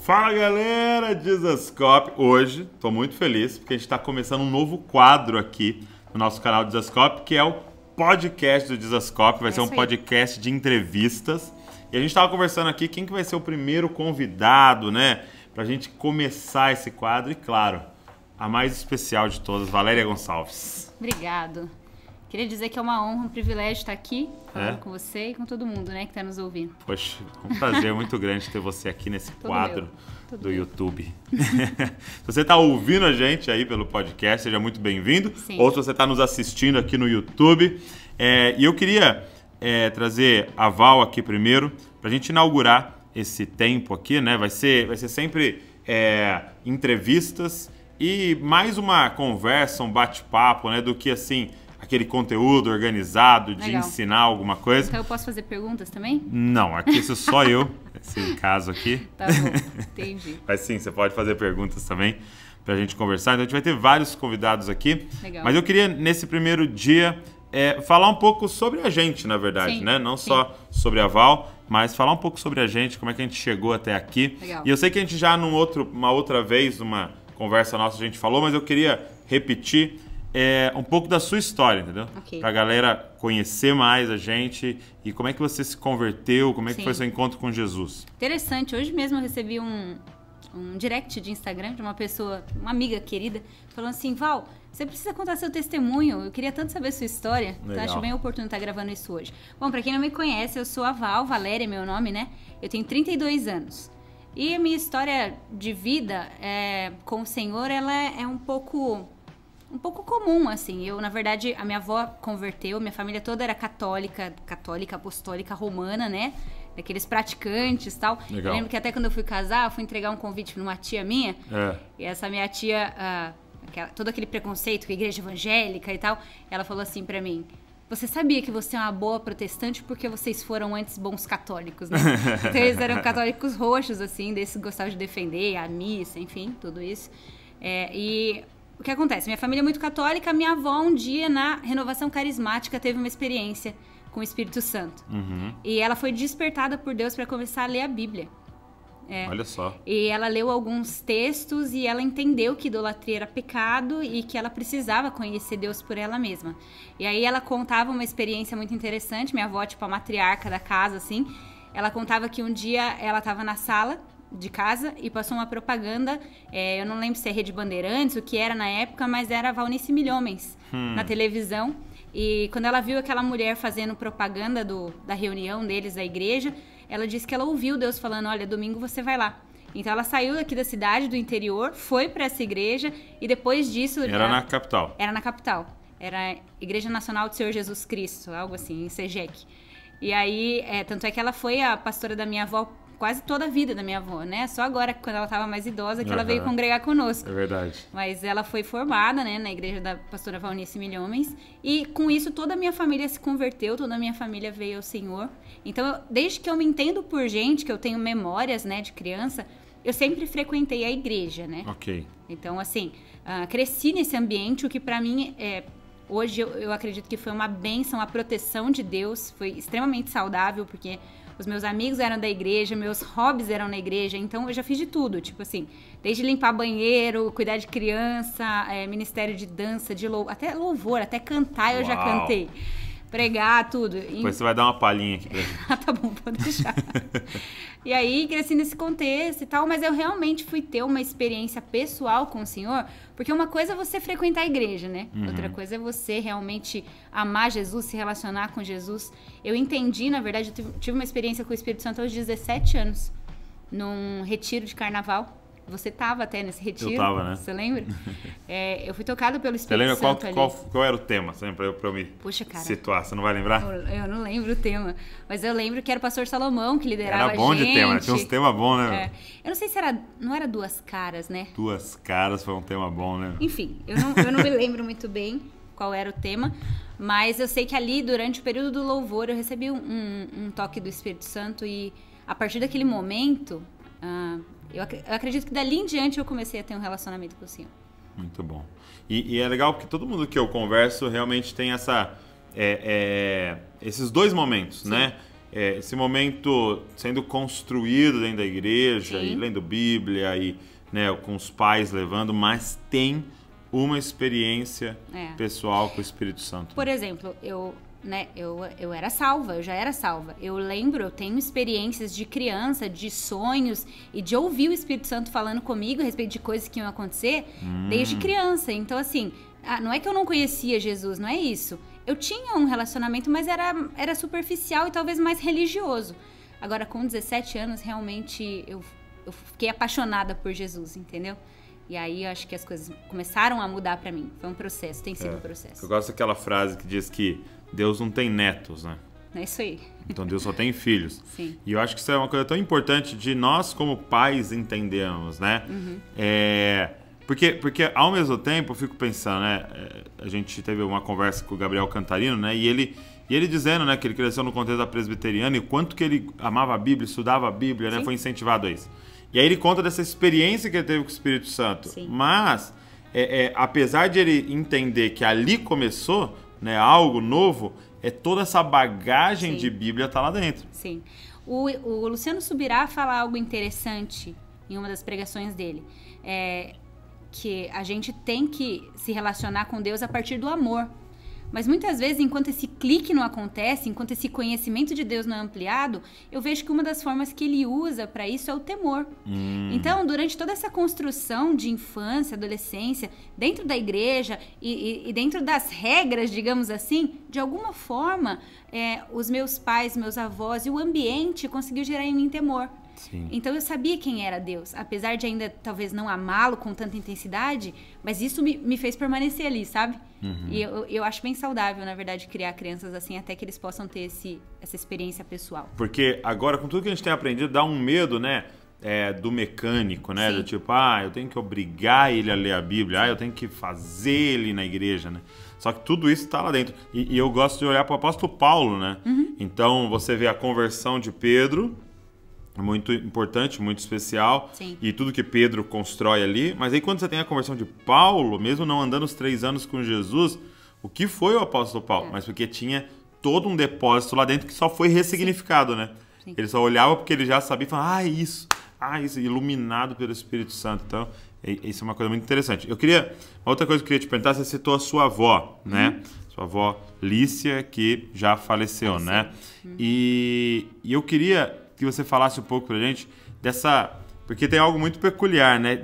Fala galera, Dizascope. Hoje estou muito feliz porque a gente está começando um novo quadro aqui no nosso canal Dizascope, que é o podcast do Dizascope. Vai ser um podcast de entrevistas. E a gente estava conversando aqui quem que vai ser o primeiro convidado, né? Pra gente começar esse quadro. E claro, a mais especial de todas, Valéria Gonçalves. Obrigado. Queria dizer que é uma honra, um privilégio estar aqui falando com você e com todo mundo, né, que está nos ouvindo. Poxa, um prazer muito grande ter você aqui nesse quadro do YouTube. Se você está ouvindo a gente aí pelo podcast, seja muito bem-vindo. Ou se você está nos assistindo aqui no YouTube. E eu queria trazer a Val aqui primeiro, para a gente inaugurar esse tempo aqui, né? Vai ser sempre entrevistas e mais uma conversa, um bate-papo, né? Do que assim... aquele conteúdo organizado de ensinar alguma coisa. Então eu posso fazer perguntas também? Não, aqui sou só eu, esse caso aqui. Tá bom, entendi. Mas sim, você pode fazer perguntas também pra gente conversar. Então a gente vai ter vários convidados aqui. Legal. Mas eu queria, nesse primeiro dia, falar um pouco sobre a gente, na verdade, né? Não só sobre a Val, mas falar um pouco sobre a gente, como é que a gente chegou até aqui. Legal. E eu sei que a gente já uma outra vez, numa conversa nossa, a gente falou, mas eu queria repetir um pouco da sua história, entendeu? Pra galera conhecer mais a gente e como é que você se converteu, como é que foi seu encontro com Jesus. Interessante, hoje mesmo eu recebi um direct de Instagram de uma pessoa, uma amiga querida, falando assim, Val, você precisa contar seu testemunho, eu queria tanto saber sua história, então acho bem oportuno estar gravando isso hoje. Bom, pra quem não me conhece, eu sou a Val, Valéria é meu nome, né? Eu tenho 32 anos. E a minha história de vida com o Senhor, ela é um pouco comum, assim. Eu, na verdade, a minha avó converteu, minha família toda era católica, apostólica, romana, né? Daqueles praticantes e tal. Legal. Eu lembro que até quando eu fui casar, eu fui entregar um convite numa tia minha. E essa minha tia, todo aquele preconceito com a igreja evangélica e tal, ela falou assim pra mim, você sabia que você é uma boa protestante porque vocês foram antes bons católicos, né? Então eles eram católicos roxos, assim, desses que gostavam de defender a missa, enfim, tudo isso. E... o que acontece? Minha família é muito católica, minha avó um dia na renovação carismática teve uma experiência com o Espírito Santo. E ela foi despertada por Deus para começar a ler a Bíblia. Olha só. E ela leu alguns textos e ela entendeu que idolatria era pecado e que ela precisava conhecer Deus por ela mesma. E aí ela contava uma experiência muito interessante, minha avó, tipo a matriarca da casa, assim, ela contava que um dia ela estava na sala de casa e passou uma propaganda, eu não lembro se é Rede Bandeirantes, o que era na época, mas era Valnice Milhomens na televisão. E quando ela viu aquela mulher fazendo propaganda da reunião deles da igreja, ela disse que ela ouviu Deus falando, olha, domingo você vai lá. Então ela saiu daqui da cidade, do interior, foi para essa igreja e depois disso... Era na capital? Era na capital. Era a Igreja Nacional do Senhor Jesus Cristo, algo assim, em Sejec. E aí, tanto é que ela foi a pastora da minha avó quase toda a vida da minha avó, né? Só agora, quando ela estava mais idosa, que ela veio congregar conosco. É verdade. Mas ela foi formada, né, na igreja da pastora Valnice Milhomens. E com isso, toda a minha família se converteu, toda a minha família veio ao Senhor. Então, desde que eu me entendo por gente, que eu tenho memórias, né, de criança, eu sempre frequentei a igreja, né? Ok. Então, assim, cresci nesse ambiente, o que pra mim hoje eu acredito que foi uma bênção, a proteção de Deus, foi extremamente saudável, porque os meus amigos eram da igreja, meus hobbies eram na igreja, então eu já fiz de tudo, tipo assim, desde limpar banheiro, cuidar de criança, ministério de dança, até louvor, até cantar eu já cantei. Pregar, tudo. Depois você vai dar uma palhinha aqui pra gente. Tá bom, pode deixar. E aí, cresci nesse contexto e tal, mas eu realmente fui ter uma experiência pessoal com o Senhor, porque uma coisa é você frequentar a igreja, né? Outra coisa é você realmente amar Jesus, se relacionar com Jesus. Eu entendi, na verdade, eu tive uma experiência com o Espírito Santo aos 17 anos, num retiro de carnaval. Você estava até nesse retiro. Eu estava, né? Você lembra? Eu fui tocada pelo Espírito Santo. Você lembra qual era o tema? Pra eu me situar. Você não vai lembrar? Eu não lembro o tema. Mas eu lembro que era o pastor Salomão que liderava a gente. Era bom de tema, tinha uns temas bons, né? Eu não sei se não era Duas Caras, né? Duas Caras foi um tema bom, né? Enfim, eu não me lembro muito bem qual era o tema. Mas eu sei que ali, durante o período do louvor, eu recebi um toque do Espírito Santo. E a partir daquele momento... eu acredito que dali em diante eu comecei a ter um relacionamento com o Senhor. Muito bom. E é legal porque todo mundo que eu converso realmente tem esses dois momentos, né? esse momento sendo construído dentro da igreja, Sim. e lendo Bíblia, e né, com os pais levando, mas tem uma experiência pessoal com o Espírito Santo. Por exemplo, eu era salva, eu já era salva. Eu tenho experiências de criança, de sonhos e de ouvir o Espírito Santo falando comigo a respeito de coisas que iam acontecer desde criança. Então, assim, não é que eu não conhecia Jesus, não é isso. Eu tinha um relacionamento, mas era superficial e talvez mais religioso. Agora, com 17 anos, realmente eu fiquei apaixonada por Jesus, entendeu? E aí eu acho que as coisas começaram a mudar pra mim. Foi um processo, tem sido um processo. Eu gosto daquela frase que diz que Deus não tem netos, né? É isso aí. Então Deus só tem filhos. Sim. E eu acho que isso é uma coisa tão importante de nós como pais entendermos, né? Porque ao mesmo tempo eu fico pensando, né? A gente teve uma conversa com o Gabriel Cantarino, né? E ele dizendo, né, que ele cresceu no contexto da presbiteriana e o quanto que ele amava a Bíblia, estudava a Bíblia, né? Foi incentivado a isso. E aí ele conta dessa experiência que ele teve com o Espírito Santo. Sim. Mas, apesar de ele entender que ali começou, né, algo novo, toda essa bagagem de Bíblia tá lá dentro. Sim. O Luciano Subirá fala algo interessante em uma das pregações dele. Que a gente tem que se relacionar com Deus a partir do amor. Mas muitas vezes, enquanto esse clique não acontece, enquanto esse conhecimento de Deus não é ampliado, eu vejo que uma das formas que ele usa para isso é o temor. Então, durante toda essa construção de infância, adolescência, dentro da igreja e dentro das regras, digamos assim, de alguma forma, os meus pais, meus avós e o ambiente conseguiu gerar em mim temor. Sim. Então eu sabia quem era Deus, apesar de ainda talvez não amá-lo com tanta intensidade, mas isso me fez permanecer ali, sabe? E eu acho bem saudável, na verdade, criar crianças assim, até que eles possam ter essa experiência pessoal. Porque agora, com tudo que a gente tem aprendido, dá um medo, né? Do mecânico, né? Sim. Do tipo, eu tenho que obrigar ele a ler a Bíblia, eu tenho que fazer ele ir na igreja, né? Só que tudo isso está lá dentro. E eu gosto de olhar para o apóstolo Paulo, né? Então, você vê a conversão de Pedro, muito importante, muito especial. Sim. E tudo que Pedro constrói ali. Mas aí quando você tem a conversão de Paulo, mesmo não andando os 3 anos com Jesus, o que foi o apóstolo Paulo? Mas porque tinha todo um depósito lá dentro que só foi ressignificado, né? Sim. Ele só olhava porque ele já sabia e falava, isso, iluminado pelo Espírito Santo. Então, isso é uma coisa muito interessante. Outra coisa que eu queria te perguntar, você citou a sua avó, né? Sua avó Lícia, que já faleceu, né? E eu queria que você falasse um pouco pra gente porque tem algo muito peculiar, né?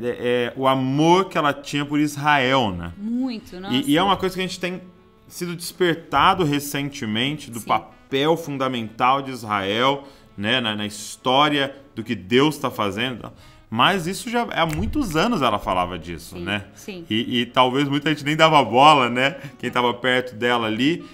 O amor que ela tinha por Israel, né? Muito, nossa. E é uma coisa que a gente tem sido despertado recentemente do papel fundamental de Israel, né? Na história do que Deus está fazendo. Mas isso já há muitos anos ela falava disso, né? Sim. E talvez muita gente nem dava bola, né? Quem estava perto dela ali.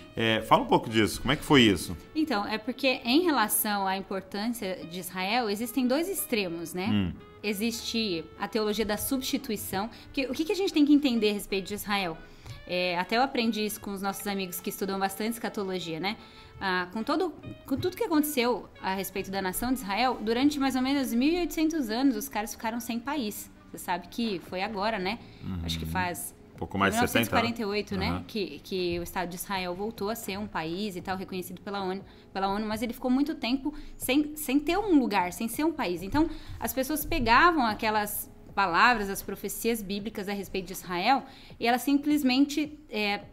Fala um pouco disso, como é que foi isso? Então, é porque em relação à importância de Israel, existem 2 extremos, né? Existe a teologia da substituição. O que a gente tem que entender a respeito de Israel? Até eu aprendi isso com os nossos amigos que estudam bastante escatologia, né? Com tudo que aconteceu a respeito da nação de Israel, durante mais ou menos 1.800 anos, os caras ficaram sem país. Você sabe que foi agora, né? Acho que faz... pouco mais de 1948, né? Que o Estado de Israel voltou a ser um país e tal, reconhecido pela ONU, mas ele ficou muito tempo sem ter um lugar, sem ser um país. Então, as pessoas pegavam aquelas palavras, as profecias bíblicas a respeito de Israel, e elas simplesmente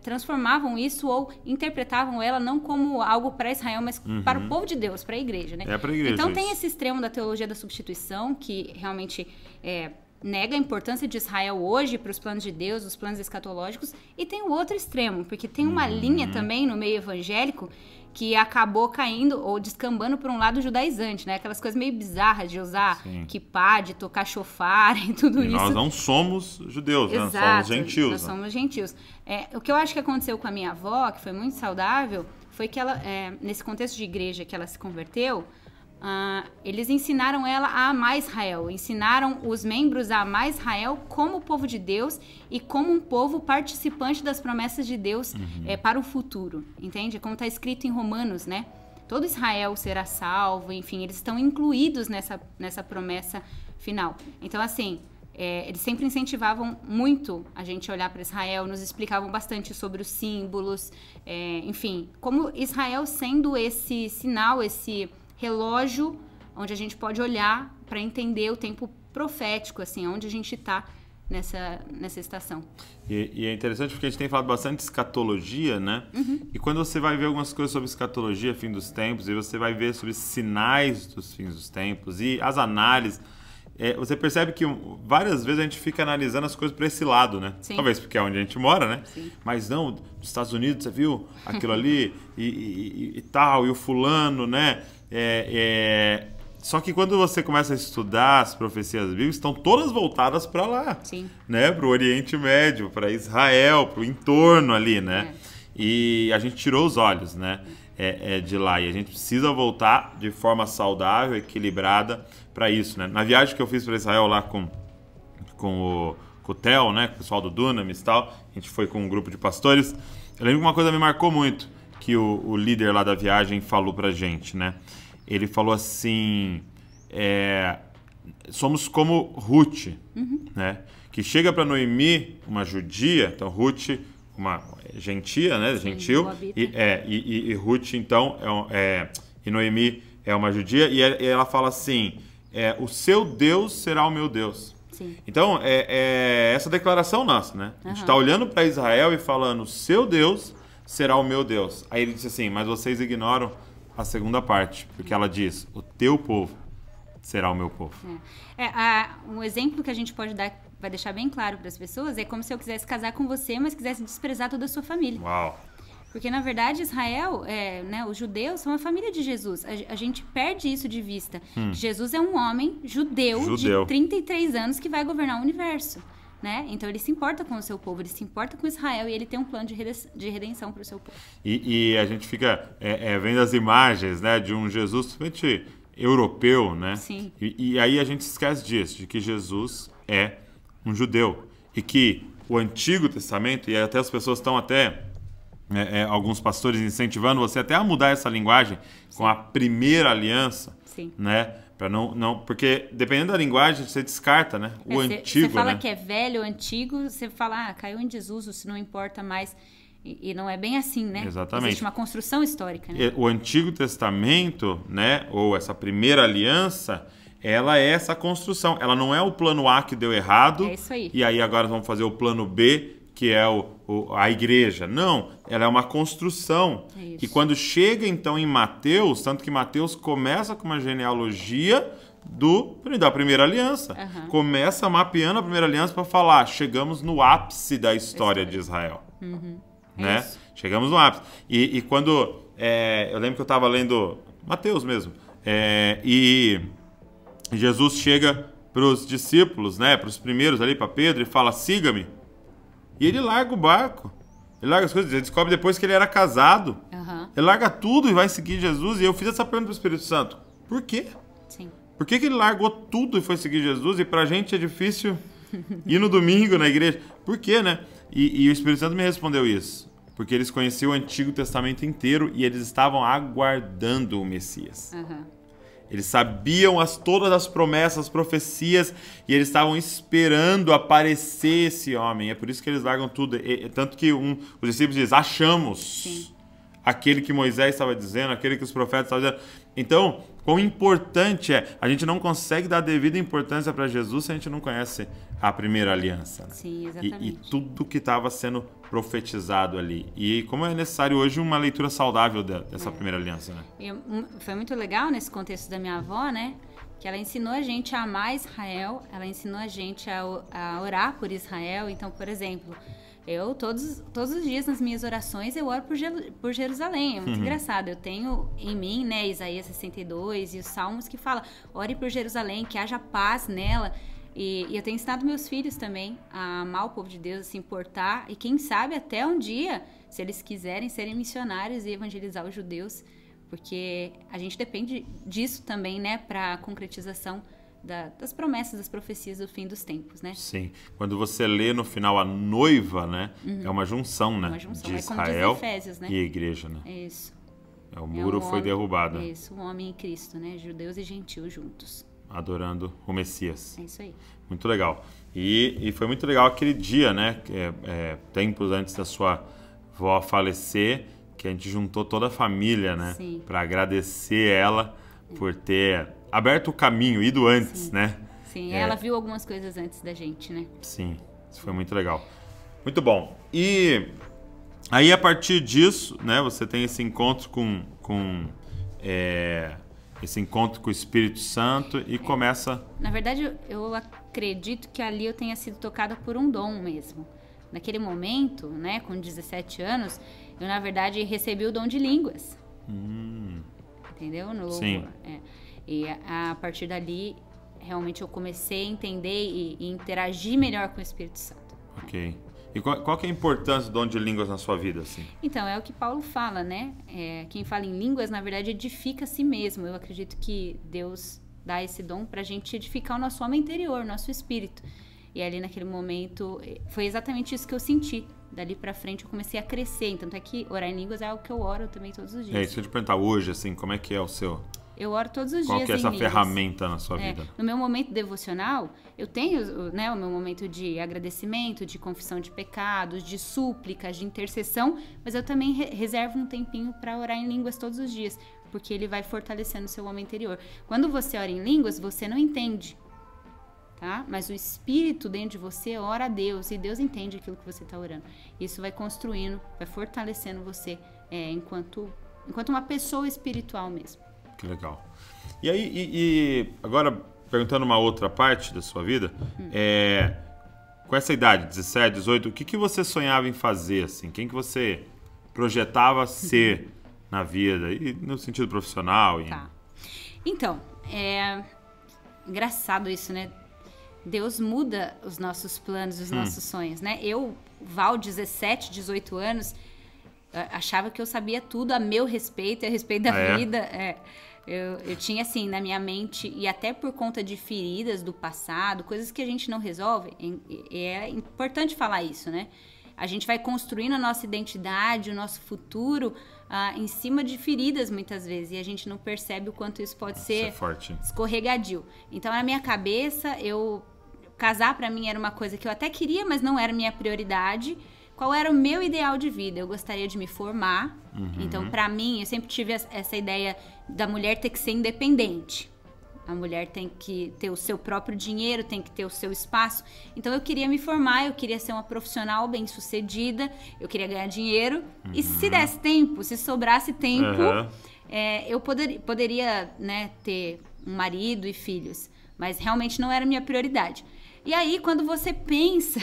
transformavam isso ou interpretavam ela não como algo para Israel, mas para o povo de Deus, para a igreja, né? Para a igreja. Então tem esse extremo da teologia da substituição, que realmente nega a importância de Israel hoje para os planos de Deus, os planos escatológicos, e tem o outro extremo, porque tem uma linha também no meio evangélico que acabou caindo ou descambando por um lado judaizante, né? Aquelas coisas meio bizarras de usar kippá, de tocar shofar e tudo isso. Nós não somos judeus, né? Nós somos gentios. Nós somos gentios. O que eu acho que aconteceu com a minha avó, que foi muito saudável, foi que ela, nesse contexto de igreja que ela se converteu, eles ensinaram ela a amar Israel, ensinaram os membros a amar Israel como o povo de Deus e como um povo participante das promessas de Deus para o futuro, entende? Como está escrito em Romanos, né? Todo Israel será salvo, enfim, eles estão incluídos nessa promessa final. Então, assim, eles sempre incentivavam muito a gente a olhar para Israel, nos explicavam bastante sobre os símbolos, enfim, como Israel sendo esse sinal, esse relógio onde a gente pode olhar para entender o tempo profético, assim, onde a gente está nessa estação. E é interessante porque a gente tem falado bastante de escatologia, né? E quando você vai ver algumas coisas sobre escatologia, fim dos tempos, e você vai ver sobre sinais dos fins dos tempos e as análises, você percebe que várias vezes a gente fica analisando as coisas para esse lado, né? Sim. Talvez porque é onde a gente mora, né? Sim. Mas não, dos Estados Unidos, você viu aquilo ali e tal, e o fulano, né? Só que quando você começa a estudar as profecias bíblicas, estão todas voltadas para lá, Sim. né? Para o Oriente Médio, para Israel, para o entorno ali, né? E a gente tirou os olhos, né? De lá. E a gente precisa voltar de forma saudável, equilibrada para isso, né? Na viagem que eu fiz para Israel lá com o Theo, né? Com o pessoal do Dunamis e tal, a gente foi com um grupo de pastores. Eu lembro que uma coisa me marcou muito, que o líder lá da viagem falou pra gente, né? Ele falou assim, somos como Ruth, né? Que chega para Noemi, uma judia, então Ruth, uma gentia, né? Sim, gentil, e Ruth, então, e Noemi é uma judia, e ela fala assim, o seu Deus será o meu Deus. Sim. Então, essa declaração nossa, né? A gente está olhando para Israel e falando, o seu Deus será o meu Deus. Aí ele disse assim, mas vocês ignoram a segunda parte, porque ela diz, o teu povo será o meu povo. Um exemplo que a gente pode dar, vai deixar bem claro para as pessoas, é como se eu quisesse casar com você, mas quisesse desprezar toda a sua família. Uau! Porque, na verdade, Israel, né, os judeus são a família de Jesus. A gente perde isso de vista. Jesus é um homem judeu de 33 anos que vai governar o universo. Né? Então ele se importa com o seu povo, ele se importa com Israel e ele tem um plano de redenção para o seu povo. E a gente fica vendo as imagens, né, de um Jesus totalmente europeu, né? Sim. E aí a gente esquece disso, de que Jesus é um judeu e que o Antigo Testamento, e até as pessoas estão alguns pastores incentivando você até a mudar essa linguagem com a primeira aliança, Sim. né? Pra não, porque dependendo da linguagem, você descarta, né? O antigo, você fala, né? que é velho, antigo, você fala, caiu em desuso, se não importa mais. E não é bem assim, né? Exatamente. Existe uma construção histórica, né? O Antigo Testamento, né? Ou essa primeira aliança, ela é essa construção. Ela não é o plano A que deu errado. É isso aí. E aí agora vamos fazer o plano B, que é a igreja. Não, ela é uma construção. É isso. E quando chega então em Mateus, tanto que Mateus começa com uma genealogia da primeira aliança. Começa mapeando a primeira aliança para falar, chegamos no ápice da história de Israel. Né? Chegamos no ápice. E quando... eu lembro que eu estava lendo Mateus mesmo. E Jesus chega para os discípulos, né, para os primeiros ali, para Pedro, e fala, siga-me. E ele larga o barco, ele larga as coisas, ele descobre depois que ele era casado. Ele larga tudo e vai seguir Jesus. E eu fiz essa pergunta para o Espírito Santo. Por quê? Sim. Por que ele largou tudo e foi seguir Jesus? E pra gente é difícil ir no domingo na igreja. Por quê, né? E o Espírito Santo me respondeu isso. Porque eles conheciam o Antigo Testamento inteiro e eles estavam aguardando o Messias. Eles sabiam todas as promessas, as profecias, e eles estavam esperando aparecer esse homem. É por isso que eles largam tudo. Tanto que os discípulos dizem, achamos. Sim. Aquele que Moisés estava dizendo, aquele que os profetas estavam dizendo. Então, quão importante é. A gente não consegue dar devida importância para Jesus se a gente não conhece a primeira aliança. Né? Sim, exatamente. E tudo que estava sendo profetizado ali. E como é necessário hoje uma leitura saudável dessa primeira aliança, né? Foi muito legal nesse contexto da minha avó, né? Que ela ensinou a gente a amar Israel, ela ensinou a gente a orar por Israel. Então, por exemplo, eu todos os dias nas minhas orações eu oro por Jerusalém. É muito engraçado. Eu tenho em mim, né, Isaías 62 e os Salmos que fala, ore por Jerusalém, que haja paz nela. E eu tenho ensinado meus filhos também a amar o povo de Deus, a se importar. E quem sabe até um dia, se eles quiserem serem missionários e evangelizar os judeus, porque a gente depende disso também, né, para a concretização das promessas, das profecias do fim dos tempos, né? Sim. Quando você lê no final a noiva, né, é uma junção, né, uma junção. de Israel, Israel Efésios, né? e a igreja, né? É isso. O muro foi derrubado. Isso, o homem e Cristo, né? Judeus e gentios juntos. adorando o Messias. É isso aí. Muito legal. E foi muito legal aquele dia, né? Tempos antes da sua avó falecer, que a gente juntou toda a família, né? Para agradecer ela por ter aberto o caminho, ido antes, né? Sim, ela viu algumas coisas antes da gente, né? Sim, isso foi muito legal. Muito bom. E aí, a partir disso, né? Você tem esse encontro esse encontro com o Espírito Santo e começa... Na verdade, eu acredito que ali eu tenha sido tocada por um dom mesmo. Naquele momento, né, com 17 anos, eu, na verdade, recebi o dom de línguas. Entendeu? Sim. E a partir dali, realmente eu comecei a entender e interagir melhor com o Espírito Santo. Ok. E qual que é a importância do dom de línguas na sua vida, assim? Então, é o que Paulo fala, né? Quem fala em línguas, na verdade, edifica a si mesmo. Eu acredito que Deus dá esse dom pra gente edificar o nosso homem interior, nosso espírito. E ali, naquele momento, foi exatamente isso que eu senti. Dali pra frente, eu comecei a crescer. Tanto é que orar em línguas é algo que eu oro também todos os dias. Isso que eu te perguntar hoje, assim, como é que é o seu... Eu oro todos os dias em Qual que é essa línguas. ferramenta na sua vida? No meu momento devocional, eu tenho, né, o meu momento de agradecimento, de confissão de pecados, de súplicas, de intercessão, mas eu também reservo um tempinho para orar em línguas todos os dias, porque ele vai fortalecendo o seu homem interior. Quando você ora em línguas, você não entende, tá? Mas o Espírito dentro de você ora a Deus e Deus entende aquilo que você está orando. Isso vai construindo, vai fortalecendo você enquanto uma pessoa espiritual mesmo. Que legal. E aí, agora perguntando uma outra parte da sua vida, com essa idade, 17, 18, o que você sonhava em fazer, assim? Quem que você projetava ser na vida e no sentido profissional? Tá. Então, engraçado isso, né? Deus muda os nossos planos, os nossos sonhos, né? Eu, Val, 17, 18 anos, achava que eu sabia tudo a meu respeito e a respeito da vida. Eu tinha, assim, na minha mente, e até por conta de feridas do passado, coisas que a gente não resolve, é importante falar isso, né? A gente vai construindo a nossa identidade, o nosso futuro em cima de feridas, muitas vezes, e a gente não percebe o quanto isso pode ser escorregadio. Então, na minha cabeça, casar pra mim era uma coisa que eu até queria, mas não era minha prioridade. Qual era o meu ideal de vida? Eu gostaria de me formar. Então, pra mim, eu sempre tive essa ideia da mulher ter que ser independente. A mulher tem que ter o seu próprio dinheiro, tem que ter o seu espaço. Então, eu queria me formar, eu queria ser uma profissional bem-sucedida, eu queria ganhar dinheiro. E se desse tempo, se sobrasse tempo, eu poderia, né, ter um marido e filhos. Mas realmente não era minha prioridade. E aí, quando você pensa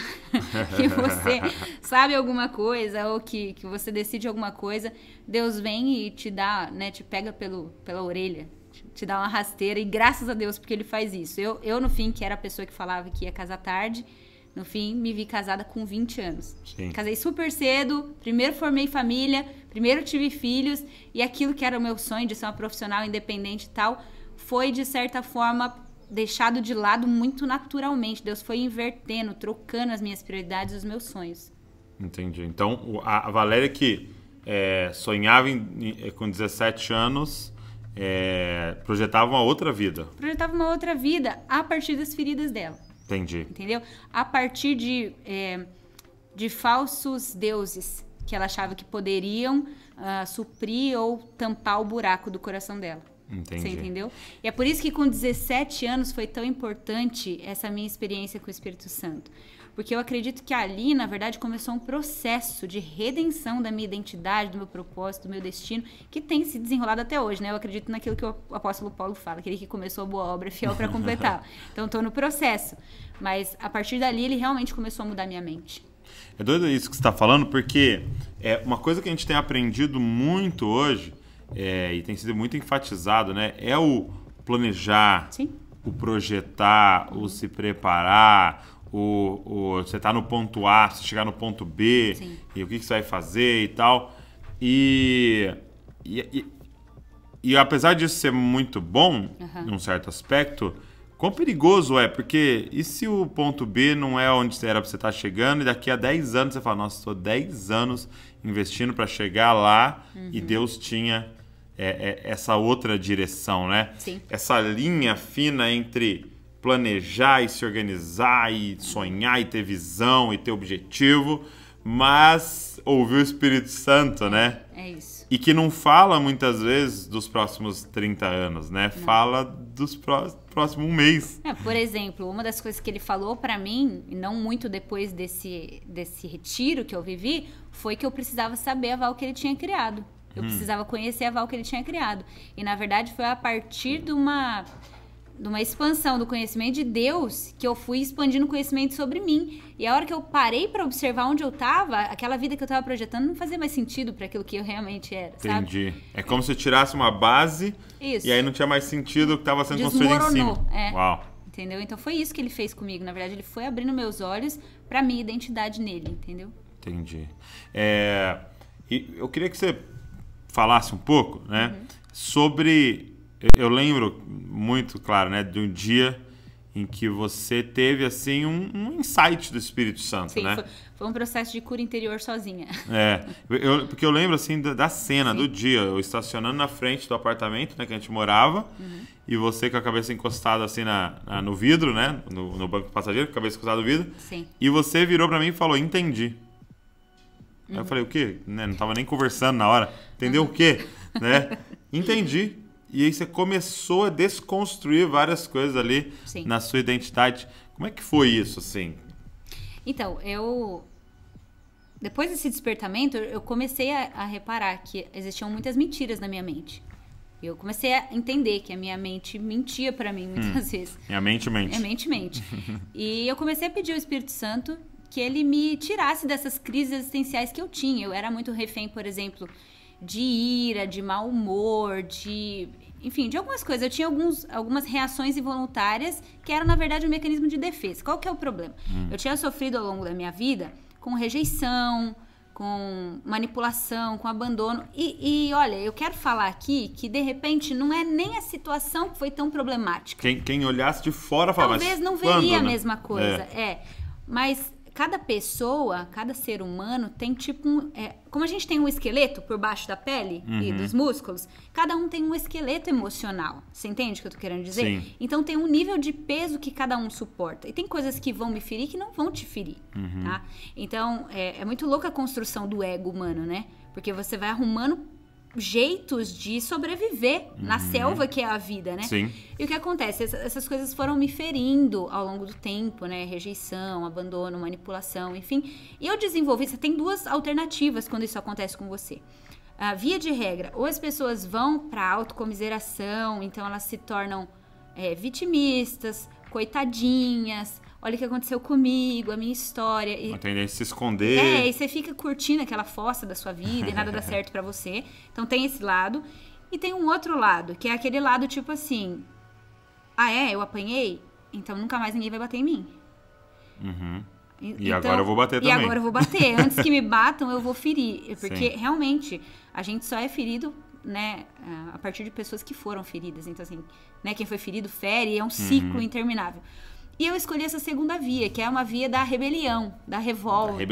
que você sabe alguma coisa ou que você decide alguma coisa, Deus vem e te dá, né, te pega pela orelha, te dá uma rasteira, e graças a Deus porque Ele faz isso. Eu, no fim, que era a pessoa que falava que ia casar tarde, no fim, me vi casada com 20 anos. Sim. Casei super cedo, primeiro formei família, primeiro tive filhos, e aquilo que era o meu sonho de ser uma profissional independente e tal, foi, de certa forma, deixado de lado muito naturalmente. Deus foi invertendo, trocando as minhas prioridades e os meus sonhos. Entendi. Então, a Valéria que sonhava com 17 anos, projetava uma outra vida. Projetava uma outra vida a partir das feridas dela. Entendi. Entendeu? A partir de falsos deuses que ela achava que poderiam suprir ou tampar o buraco do coração dela. Entendi. Você entendeu? E é por isso que com 17 anos foi tão importante essa minha experiência com o Espírito Santo. Porque eu acredito que ali, na verdade, começou um processo de redenção da minha identidade, do meu propósito, do meu destino, que tem se desenrolado até hoje, né? Eu acredito naquilo que o apóstolo Paulo fala, aquele que começou a boa obra é fiel para completar. Então, estou no processo. Mas, a partir dali, ele realmente começou a mudar minha mente. É doido isso que você está falando, porque uma coisa que a gente tem aprendido muito hoje, e tem sido muito enfatizado, né? É o planejar, Sim. O projetar, o se preparar, você tá no ponto A, você chegar no ponto B, Sim. E o que você vai fazer e tal. E apesar disso ser muito bom, num certo aspecto, quão perigoso é? Porque e se o ponto B não é onde era pra você estar chegando, e daqui a 10 anos você fala, nossa, estou 10 anos investindo para chegar lá, e Deus tinha essa outra direção, né? Sim. Essa linha fina entre planejar e se organizar e sonhar e ter visão e ter objetivo, mas ouvir o Espírito Santo, né? É isso. E que não fala muitas vezes dos próximos 30 anos, né? Não. Fala dos próximos mês. Por exemplo, uma das coisas que ele falou pra mim, e não muito depois desse retiro que eu vivi, foi que eu precisava saber a Val que ele tinha criado. Eu precisava conhecer a Val que ele tinha criado. E, na verdade, foi a partir de uma expansão do conhecimento de Deus que eu fui expandindo o conhecimento sobre mim. E a hora que eu parei pra observar onde eu tava, aquela vida que eu tava projetando não fazia mais sentido para aquilo que eu realmente era, sabe? Entendi. É como se eu tirasse uma base e aí não tinha mais sentido o que estava sendo construído em cima. Uau. Entendeu? Então foi isso que ele fez comigo. Na verdade, ele foi abrindo meus olhos pra minha identidade nele, entendeu? Entendi. E eu queria que você falasse um pouco, né, sobre... Eu lembro muito, claro, né, de um dia em que você teve, assim, um insight do Espírito Santo, Sim, né? Foi um processo de cura interior sozinha. Porque eu lembro, assim, da cena, do dia, eu estacionando na frente do apartamento, né, que a gente morava, e você com a cabeça encostada, assim, no vidro, né, no banco do passageiro, com a cabeça encostada no vidro. Sim. E você virou pra mim e falou, entendi. Aí eu falei, o quê? Né? Não tava nem conversando na hora. Entendeu o quê? Né? Entendi. E aí você começou a desconstruir várias coisas ali na sua identidade. Como é que foi isso, assim? Então, depois desse despertamento, eu comecei a reparar que existiam muitas mentiras na minha mente. Eu comecei a entender que a minha mente mentia pra mim muitas vezes. Minha mente mente. Minha mente mente. E eu comecei a pedir ao Espírito Santo que ele me tirasse dessas crises existenciais que eu tinha. Eu era muito refém, por exemplo, de ira, de mau humor, enfim, de algumas coisas. Eu tinha algumas reações involuntárias que eram, na verdade, um mecanismo de defesa. Qual que é o problema? Eu tinha sofrido ao longo da minha vida com rejeição, com manipulação, com abandono. E olha, eu quero falar aqui que, de repente, não é nem a situação que foi tão problemática. Quem olhasse de fora falava... Talvez não veria a mesma coisa. Mas... Cada pessoa, cada ser humano tem tipo como a gente tem um esqueleto por baixo da pele e dos músculos, cada um tem um esqueleto emocional. Você entende o que eu tô querendo dizer? Sim. Então tem um nível de peso que cada um suporta. E tem coisas que vão me ferir que não vão te ferir, tá? Então é muito louca a construção do ego humano, né? Porque você vai arrumando jeitos de sobreviver na selva que é a vida, né? Sim. E o que acontece? Essas coisas foram me ferindo ao longo do tempo, né? Rejeição, abandono, manipulação, enfim. E eu desenvolvi... Você tem duas alternativas quando isso acontece com você. Via de regra, ou as pessoas vão para autocomiseração, então elas se tornam vitimistas, coitadinhas... Olha o que aconteceu comigo, a minha história. Uma tendência a se esconder. E você fica curtindo aquela fossa da sua vida e nada dá certo pra você. Então tem esse lado. E tem um outro lado, que é aquele lado tipo assim... eu apanhei? Então nunca mais ninguém vai bater em mim. E agora eu vou bater também. E agora eu vou bater. Antes que me batam, eu vou ferir. Porque realmente, a gente só é ferido... né, a partir de pessoas que foram feridas. Então assim, né, quem foi ferido fere, é um ciclo interminável. E eu escolhi essa segunda via, que é uma via da rebelião, da revolta.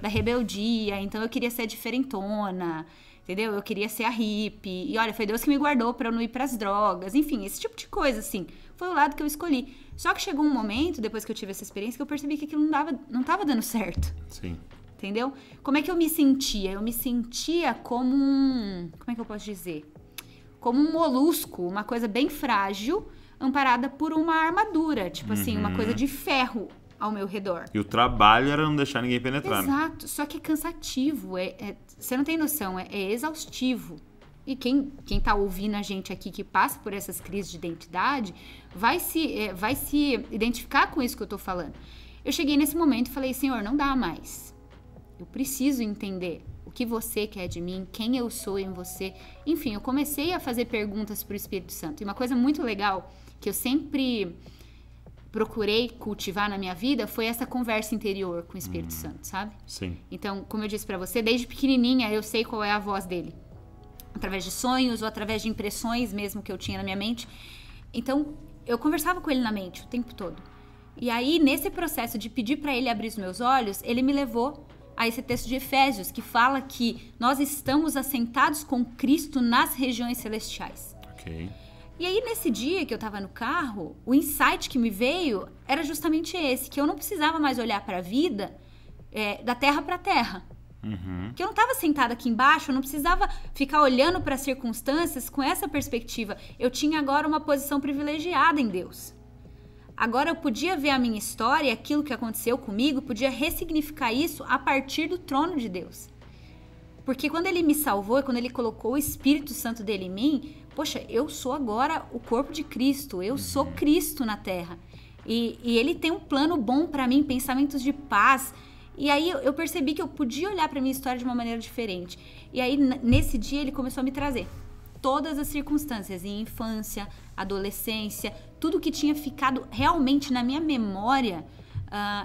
Da rebeldia. Então eu queria ser diferentona, entendeu? Eu queria ser a hippie. E olha, foi Deus que me guardou pra eu não ir pras drogas. Enfim, esse tipo de coisa, assim. Foi o lado que eu escolhi. Só que chegou um momento, depois que eu tive essa experiência, que eu percebi que aquilo não tava dando certo. Sim. Entendeu? Como é que eu me sentia? Eu me sentia como como é que eu posso dizer? Como um molusco, uma coisa bem frágil, amparada por uma armadura, tipo assim, uma coisa de ferro ao meu redor. E o trabalho era não deixar ninguém penetrar. Exato, só que é cansativo, você não tem noção, é exaustivo. E quem tá ouvindo a gente aqui que passa por essas crises de identidade vai se identificar com isso que eu tô falando. Eu cheguei nesse momento e falei, Senhor, não dá mais. Eu preciso entender o que você quer de mim, quem eu sou em você. Enfim, eu comecei a fazer perguntas pro Espírito Santo. E uma coisa muito legal que eu sempre procurei cultivar na minha vida foi essa conversa interior com o Espírito Santo, sabe? Sim. Então, como eu disse pra você, desde pequenininha eu sei qual é a voz dele. Através de sonhos ou através de impressões mesmo que eu tinha na minha mente. Então, eu conversava com ele na mente o tempo todo. E aí, nesse processo de pedir pra ele abrir os meus olhos, ele me levou a esse texto de Efésios, que fala que nós estamos assentados com Cristo nas regiões celestiais. Ok. E aí, nesse dia que eu estava no carro, o insight que me veio era justamente esse, que eu não precisava mais olhar para a vida da terra para a terra. Que eu não estava sentada aqui embaixo, eu não precisava ficar olhando para as circunstâncias com essa perspectiva. Eu tinha agora uma posição privilegiada em Deus. Agora eu podia ver a minha história, aquilo que aconteceu comigo, podia ressignificar isso a partir do trono de Deus. Porque quando ele me salvou e quando ele colocou o Espírito Santo dele em mim, poxa, eu sou agora o corpo de Cristo, eu sou Cristo na terra. E ele tem um plano bom para mim, pensamentos de paz. E aí eu percebi que eu podia olhar para minha história de uma maneira diferente. E aí nesse dia ele começou a me trazer todas as circunstâncias, em infância, adolescência, tudo que tinha ficado realmente na minha memória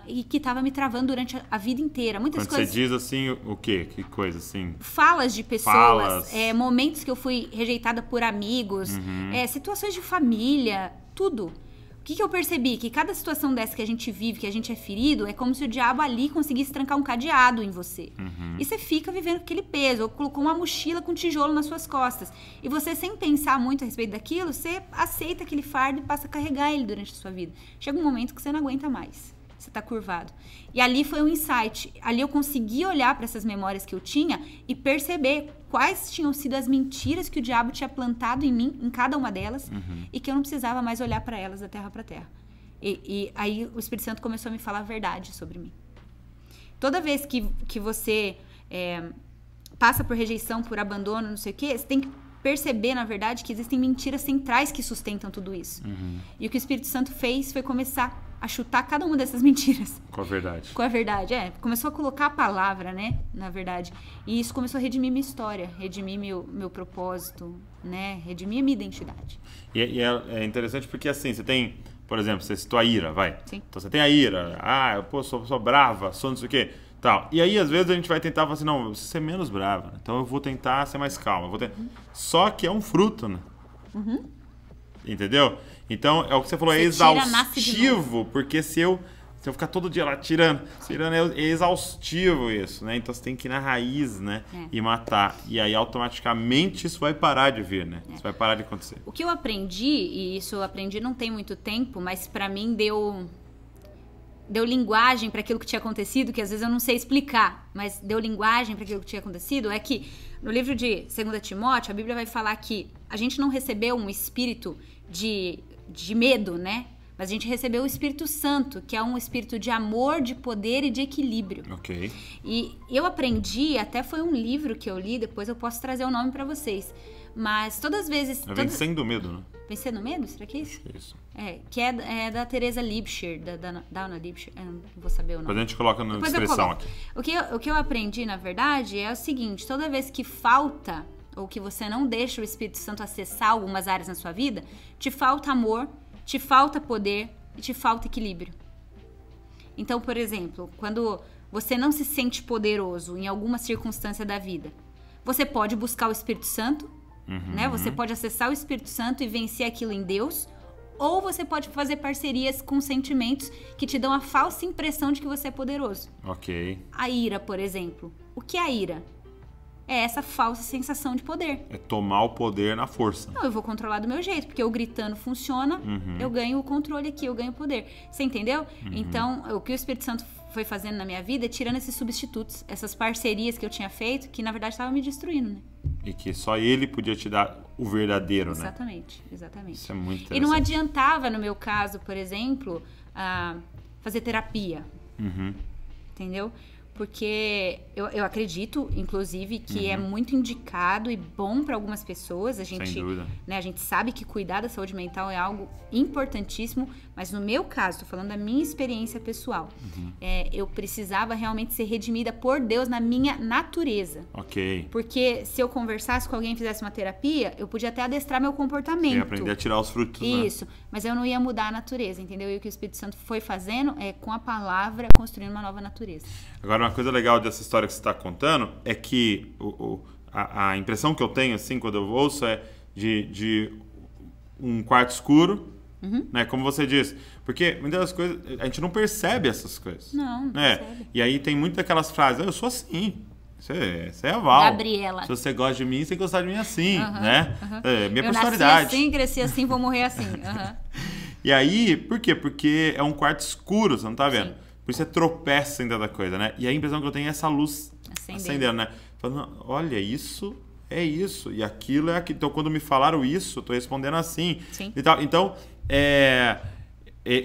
e que estava me travando durante a vida inteira. Muitas Quando coisas. você diz assim, o quê? Que coisa assim? Falas de pessoas, momentos que eu fui rejeitada por amigos, situações de família, tudo. O que eu percebi? Que cada situação dessa que a gente vive, que a gente é ferido, é como se o diabo ali conseguisse trancar um cadeado em você. E você fica vivendo aquele peso, ou colocou uma mochila com tijolo nas suas costas. E você, sem pensar muito a respeito daquilo, você aceita aquele fardo e passa a carregar ele durante a sua vida. Chega um momento que você não aguenta mais. Você tá curvado. E ali foi um insight. Ali eu consegui olhar para essas memórias que eu tinha e perceber quais tinham sido as mentiras que o diabo tinha plantado em mim, em cada uma delas, e que eu não precisava mais olhar para elas da terra para terra. E aí o Espírito Santo começou a me falar a verdade sobre mim. Toda vez que você passa por rejeição, por abandono, não sei o quê, você tem que perceber, na verdade, que existem mentiras centrais que sustentam tudo isso. E o que o Espírito Santo fez foi começar a chutar cada uma dessas mentiras. Com a verdade. Com a verdade, Começou a colocar a palavra, né? Na verdade. E isso começou a redimir minha história, redimir meu propósito, né? Redimir minha identidade. E é interessante porque, assim, você tem, por exemplo, você citou a ira, vai. Sim. Então você tem a ira. Eu sou brava, sou não sei o quê. Tal. E aí, às vezes, a gente vai tentar falar assim, não, você ser menos brava. Então eu vou tentar ser mais calma. Só que é um fruto, né? Entendeu? Então, é o que você falou, é exaustivo, porque se eu ficar todo dia lá tirando, é exaustivo isso, né? Então você tem que ir na raiz, né? E matar. E aí, automaticamente, isso vai parar de vir, né? Isso vai parar de acontecer. O que eu aprendi, e isso eu aprendi não tem muito tempo, mas pra mim deu linguagem para aquilo que tinha acontecido, que às vezes eu não sei explicar, mas deu linguagem para aquilo que tinha acontecido, é que no livro de 2 Timóteo, a Bíblia vai falar que a gente não recebeu um espírito de medo, né? Mas a gente recebeu o Espírito Santo, que é um espírito de amor, de poder e de equilíbrio. Ok. E eu aprendi, até foi um livro que eu li, depois eu posso trazer o nome para vocês, mas todas as vezes... Vencendo o medo, né? Vencendo o medo? Será que é isso? Isso. Que é da Teresa Lipscher, da Dana Lipscher, eu não vou saber o nome. Depois a gente coloca na descrição aqui. O que eu aprendi, na verdade, é o seguinte, toda vez que falta, ou que você não deixa o Espírito Santo acessar algumas áreas na sua vida, te falta amor, te falta poder e te falta equilíbrio. Então, por exemplo, quando você não se sente poderoso em alguma circunstância da vida, você pode buscar o Espírito Santo, né? Você pode acessar o Espírito Santo e vencer aquilo em Deus, ou você pode fazer parcerias com sentimentos que te dão a falsa impressão de que você é poderoso. Ok. A ira, por exemplo. O que é a ira? É essa falsa sensação de poder. É tomar o poder na força. Não, eu vou controlar do meu jeito, porque eu gritando funciona, eu ganho o controle aqui, eu ganho o poder. Você entendeu? Então, o que o Espírito Santo foi fazendo na minha vida é tirando esses substitutos, essas parcerias que eu tinha feito, que na verdade estavam me destruindo, né? E que só ele podia te dar o verdadeiro, né? Exatamente. Isso é muito interessante. E não adiantava, no meu caso, por exemplo, fazer terapia. Entendeu? Porque eu acredito, inclusive, que é muito indicado e bom para algumas pessoas. Sem dúvida. Né, a gente sabe que cuidar da saúde mental é algo importantíssimo, mas no meu caso, estou falando da minha experiência pessoal, eu precisava realmente ser redimida por Deus na minha natureza. Ok. Porque se eu conversasse com alguém e fizesse uma terapia, eu podia até adestrar meu comportamento. E aprender a tirar os frutos, Isso, né? Mas eu não ia mudar a natureza, entendeu? E o que o Espírito Santo foi fazendo é, com a palavra, construindo uma nova natureza. Agora, uma coisa legal dessa história que você está contando é que a impressão que eu tenho, assim, quando eu ouço, é de um quarto escuro, né? Como você disse. Porque muitas das coisas, a gente não percebe essas coisas. Não né? percebe. E aí tem muitas daquelas frases, eu sou assim. Isso é a Val. Gabriela. Se você gosta de mim, você tem que gostar de mim assim, né? Minha Eu personalidade. nasci assim, cresci assim, vou morrer assim. E aí, por quê? Porque é um quarto escuro, você não tá vendo? Sim. Por isso você tropeça em tanta coisa, né? E a impressão que eu tenho é essa luz acendendo, né? Falando, olha, isso é isso, e aquilo é aquilo. Então, quando me falaram isso, eu tô respondendo assim. Sim. E tal. Então,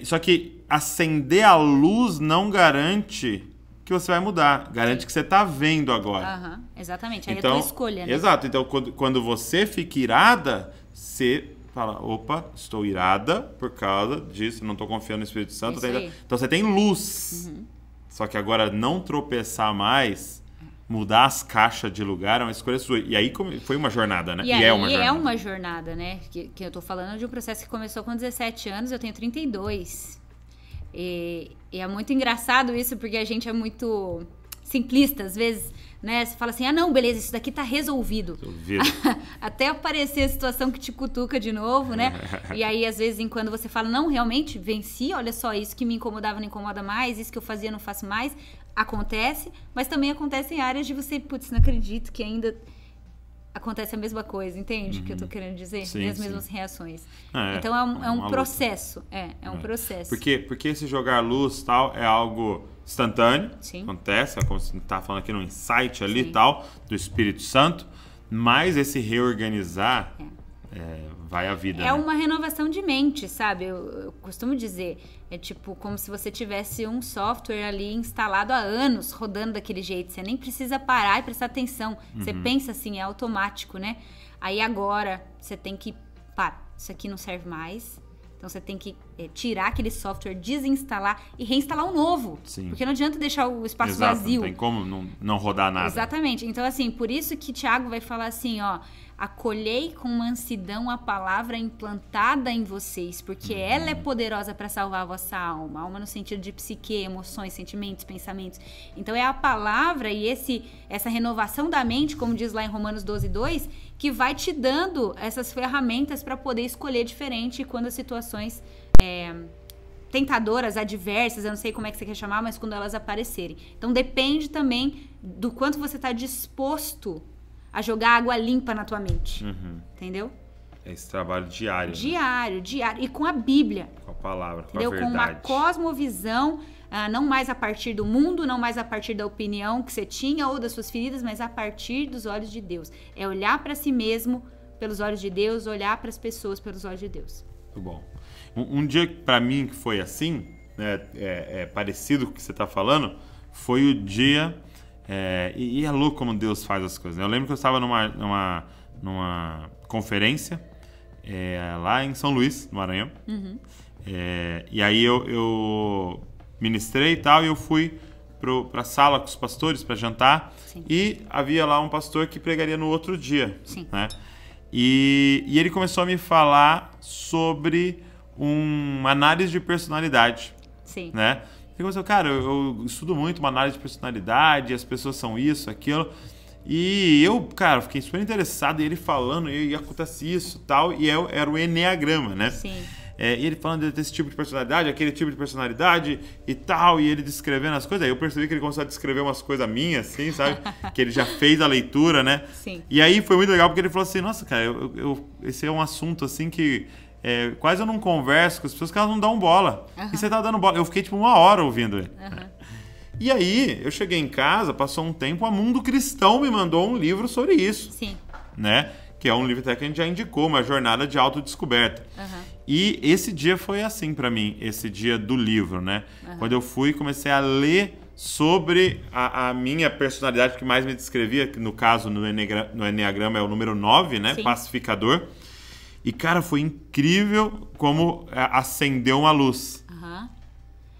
só que acender a luz não garante que você vai mudar. Garante que você tá vendo agora. Exatamente. Aí Então, é a tua escolha, né? Exato. Então, quando você fica irada, você fala, opa, estou irada por causa disso, não estou confiando no Espírito Santo. Então, você tem luz. Só que agora, não tropeçar mais, mudar as caixas de lugar, é uma escolha sua. E aí, foi uma jornada, né? E aí, é uma jornada, né? Que eu tô falando de um processo que começou com 17 anos, eu tenho 32. E é muito engraçado isso, porque a gente é muito simplista, às vezes, né? Você fala assim, não, beleza, isso daqui tá resolvido. Até aparecer a situação que te cutuca de novo, né? E aí, às vezes, quando você fala, não, realmente, venci, olha só, isso que me incomodava não incomoda mais, isso que eu fazia não faço mais, acontece, mas também acontece em áreas de você, putz, não acredito que ainda acontece a mesma coisa, entende o que eu tô querendo dizer? Sim, as mesmas reações. Então é um processo. Um processo. Porque esse jogar luz tal é algo instantâneo. Sim. Acontece, é como você tá falando aqui no insight ali e tal, do Espírito Santo. Mas esse reorganizar vai à vida. É né? uma renovação de mente, sabe? Eu costumo dizer, é tipo como se você tivesse um software ali instalado há anos, rodando daquele jeito. Você nem precisa parar e prestar atenção. Você pensa assim, é automático, né? Aí agora você tem que, isso aqui não serve mais. Então você tem que tirar aquele software, desinstalar e reinstalar um novo. Sim. Porque não adianta deixar o espaço Exato, vazio. Não tem como não rodar nada. Exatamente. Então, assim, por isso que Tiago vai falar assim, acolhei com mansidão a palavra implantada em vocês, porque ela é poderosa para salvar a vossa alma. Alma no sentido de psique, emoções, sentimentos, pensamentos. Então, é a palavra e essa renovação da mente, como diz lá em Romanos 12:2, que vai te dando essas ferramentas para poder escolher diferente quando as situações tentadoras, adversas, eu não sei como é que você quer chamar, mas quando elas aparecerem. Então, depende também do quanto você está disposto a jogar água limpa na tua mente. Entendeu? É esse trabalho diário. Diário. E com a Bíblia. Com a palavra, com entendeu? a verdade. Com uma cosmovisão, não mais a partir do mundo, não mais a partir da opinião que você tinha ou das suas feridas, mas a partir dos olhos de Deus. É olhar para si mesmo pelos olhos de Deus, olhar para as pessoas pelos olhos de Deus. Muito bom. Um dia para mim que foi assim, né, parecido com o que você está falando, foi o dia... e é louco como Deus faz as coisas. Né? Eu lembro que eu estava numa conferência lá em São Luís, no Maranhão. E aí eu ministrei e tal, e eu fui para a sala com os pastores para jantar. Sim. E havia lá um pastor que pregaria no outro dia. Sim. Né? E ele começou a me falar sobre uma análise de personalidade. Sim. Né? Ele começou, cara, eu estudo muito uma análise de personalidade, as pessoas são isso, aquilo. E eu, cara, fiquei super interessado em ele falando, e acontece isso e tal, e era o Enneagrama, né? Sim. E ele falando desse tipo de personalidade, aquele tipo de personalidade e tal, e ele descrevendo as coisas. Aí eu percebi que ele começou a descrever umas coisas minhas, assim, sabe? Que ele já fez a leitura, né? Sim. E aí foi muito legal, porque ele falou assim, nossa, cara, esse é um assunto, assim, que... quase eu não converso com as pessoas que elas não dão bola. E você tá dando bola. Eu fiquei tipo 1 hora ouvindo ele. E aí, eu cheguei em casa, passou um tempo, a Mundo Cristão me mandou um livro sobre isso. Sim. Né? Que é um livro até que a gente já indicou, uma jornada de autodescoberta. E esse dia foi assim pra mim, esse dia do livro, né? Quando eu fui e comecei a ler sobre a minha personalidade que mais me descrevia, que no caso no Enneagrama é o número 9, né? Sim. Pacificador. E, cara, foi incrível como acendeu uma luz.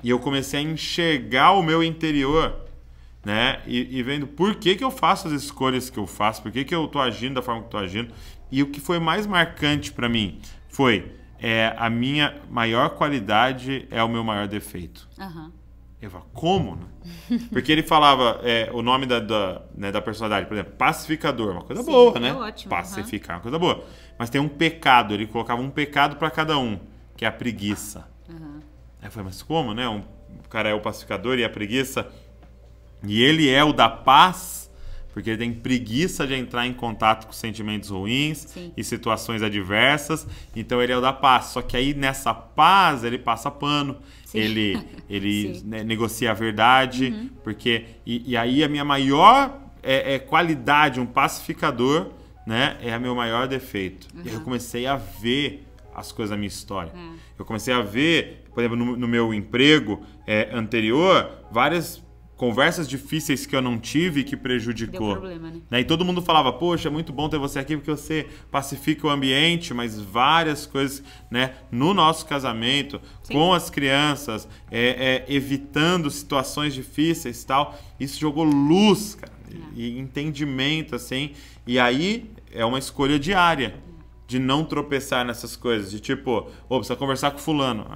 E eu comecei a enxergar o meu interior, né? E vendo por que eu faço as escolhas que eu faço, por que eu tô agindo da forma que eu tô agindo. E o que foi mais marcante para mim foi a minha maior qualidade é o meu maior defeito. Eu falava, como? Né? Porque ele falava o nome da personalidade, por exemplo, pacificador, uma coisa boa, né? Ótimo. Pacificar, uma coisa boa. Mas tem um pecado, ele colocava um pecado para cada um. que é a preguiça. Uhum. Aí eu falei, mas como, né? O cara é o pacificador e a preguiça. E ele é o da paz, porque ele tem preguiça de entrar em contato com sentimentos ruins Sim. e situações adversas. Então ele é o da paz. Só que aí nessa paz ele passa pano. Sim. Ele Sim. né, negocia a verdade. Porque, e aí a minha maior qualidade, um pacificador, né, é o meu maior defeito. E aí eu comecei a ver as coisas da minha história. Eu comecei a ver, por exemplo, no meu emprego anterior, várias conversas difíceis que eu não tive e que prejudicou. Deu problema, né? E todo mundo falava, poxa, é muito bom ter você aqui porque você pacifica o ambiente, mas várias coisas, né, no nosso casamento, Sim. com as crianças, evitando situações difíceis e tal, isso jogou luz, cara, e entendimento, assim, e aí é uma escolha diária de não tropeçar nessas coisas, de tipo, precisa conversar com fulano.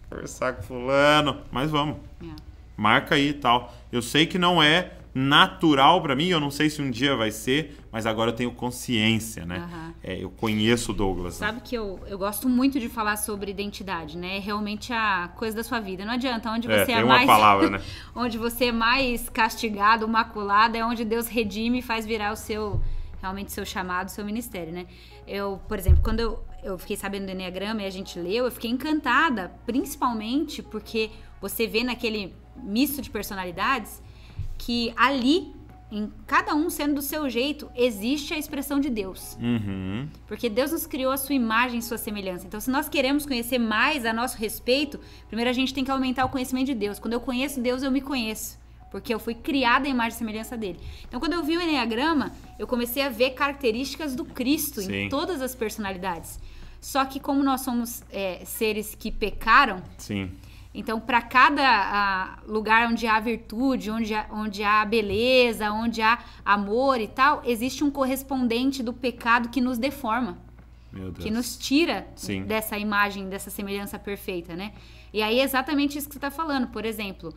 Conversar com fulano, mas vamos. Marca aí e tal. Eu sei que não é natural pra mim, eu não sei se um dia vai ser, mas agora eu tenho consciência, né? Eu conheço o Douglas. Sabe que eu gosto muito de falar sobre identidade, né? É realmente a coisa da sua vida. Não adianta, onde você tem é uma mais... palavra, né? onde você é mais castigado, maculado, é onde Deus redime e faz virar realmente o seu chamado, o seu ministério, né? Por exemplo, quando eu fiquei sabendo do Enneagrama e a gente leu, eu fiquei encantada, principalmente porque você vê naquele misto de personalidades que ali, em cada um sendo do seu jeito, existe a expressão de Deus. Porque Deus nos criou a sua imagem e sua semelhança. Então, se nós queremos conhecer mais a nosso respeito, primeiro a gente tem que aumentar o conhecimento de Deus. Quando eu conheço Deus, eu me conheço. Porque eu fui criada à imagem e semelhança dele. Então, quando eu vi o Enneagrama, eu comecei a ver características do Cristo em todas as personalidades. Só que como nós somos seres que pecaram... Sim. Então, para cada lugar onde há virtude, onde há beleza, onde há amor e tal, existe um correspondente do pecado que nos deforma. Meu Deus. Que nos tira Sim. dessa imagem, dessa semelhança perfeita, né? E aí é exatamente isso que você está falando. Por exemplo,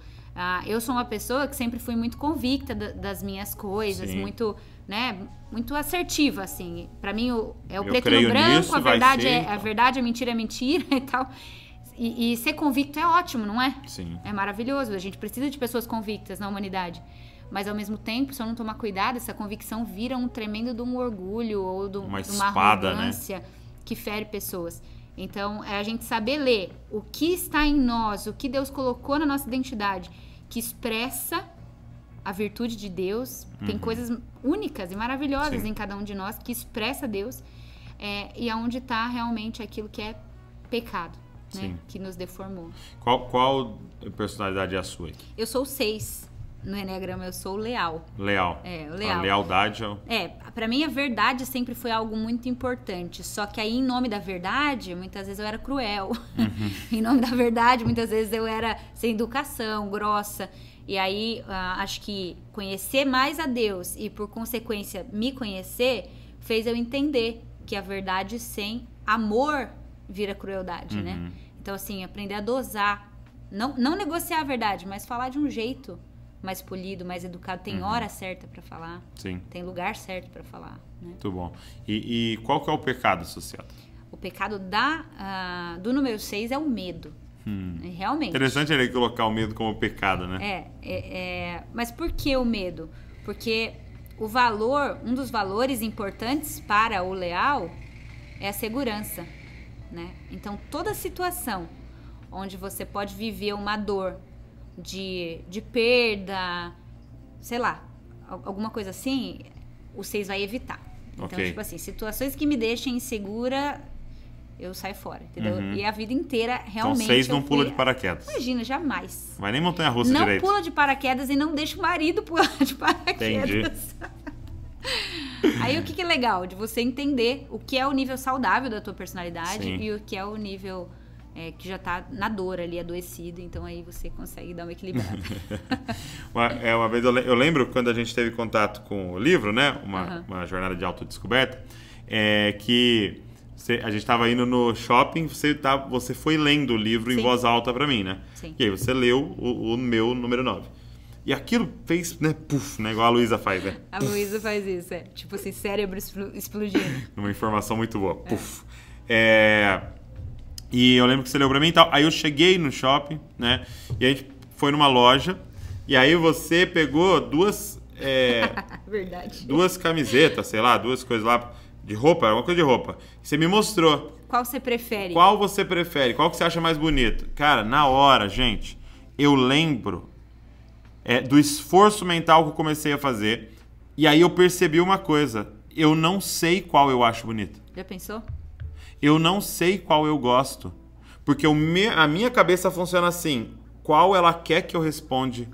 eu sou uma pessoa que sempre fui muito convicta das minhas coisas, Sim. muito, né, muito assertiva, assim. Para mim, é o Eu preto creio no branco, nisso, a verdade vai ser, a verdade, a mentira é mentira e tal. E ser convicto é ótimo, não é? Sim. É maravilhoso. A gente precisa de pessoas convictas na humanidade. Mas, ao mesmo tempo, se eu não tomar cuidado, essa convicção vira um tremendo de um orgulho ou de uma espada, arrogância, né, que fere pessoas. Então, é a gente saber ler o que está em nós, o que Deus colocou na nossa identidade, que expressa a virtude de Deus. Tem coisas únicas e maravilhosas em cada um de nós que expressa Deus. E aonde está realmente aquilo que é pecado. Né, que nos deformou. Qual personalidade é a sua? Eu sou o 6 no Enneagrama, eu sou o leal. Leal. O leal. A lealdade pra mim a verdade sempre foi algo muito importante, só que aí em nome da verdade, muitas vezes eu era cruel. Em nome da verdade, muitas vezes eu era sem educação, grossa. E aí, acho que conhecer mais a Deus e, por consequência, me conhecer, fez eu entender que a verdade sem amor vira crueldade, né? Então, assim, aprender a dosar. Não negociar a verdade, mas falar de um jeito mais polido, mais educado. Tem hora certa para falar. Sim. Tem lugar certo para falar. Né? Muito bom. E qual que é o pecado associado? O pecado do número 6 é o medo. Realmente. Interessante ele colocar o medo como pecado, né? Mas por que o medo? Porque um dos valores importantes para o leal é a segurança. Né? Então, toda situação onde você pode viver uma dor de perda, sei lá, alguma coisa assim, o 6 vai evitar. Então, tipo assim, situações que me deixem insegura, eu saio fora, entendeu? E a vida inteira, realmente... Então, 6 não pula de paraquedas. Imagina, jamais. Vai nem montanha-russa direito. Não pula de paraquedas e não deixa o marido pular de paraquedas. Entendi. Aí o que é legal? De você entender o que é o nível saudável da tua personalidade e o que é o nível que já tá na dor ali, adoecido. Então aí você consegue dar uma equilibrada. Uma vez eu lembro quando a gente teve contato com o livro, né? Uma jornada de autodescoberta, que a gente estava indo no shopping, você foi lendo o livro em voz alta para mim, né? Sim. E aí você leu o meu número 9. E aquilo fez, né, puf, né, igual a Luísa faz, né? A Luísa faz isso, Tipo assim, cérebro explodindo. Uma informação muito boa, puf. E eu lembro que você leu pra mim e tal. Aí eu cheguei no shopping, né? E a gente foi numa loja. E aí você pegou duas... Verdade. duas camisetas, sei lá, duas coisas lá de roupa, uma coisa de roupa. Você me mostrou. Qual você prefere? Qual você prefere? Qual que você acha mais bonito? Cara, na hora, gente, eu lembro do esforço mental que eu comecei a fazer. E aí eu percebi uma coisa. Eu não sei qual eu acho bonito. Já pensou? Eu não sei qual eu gosto. Porque a minha cabeça funciona assim. Qual ela quer que eu responda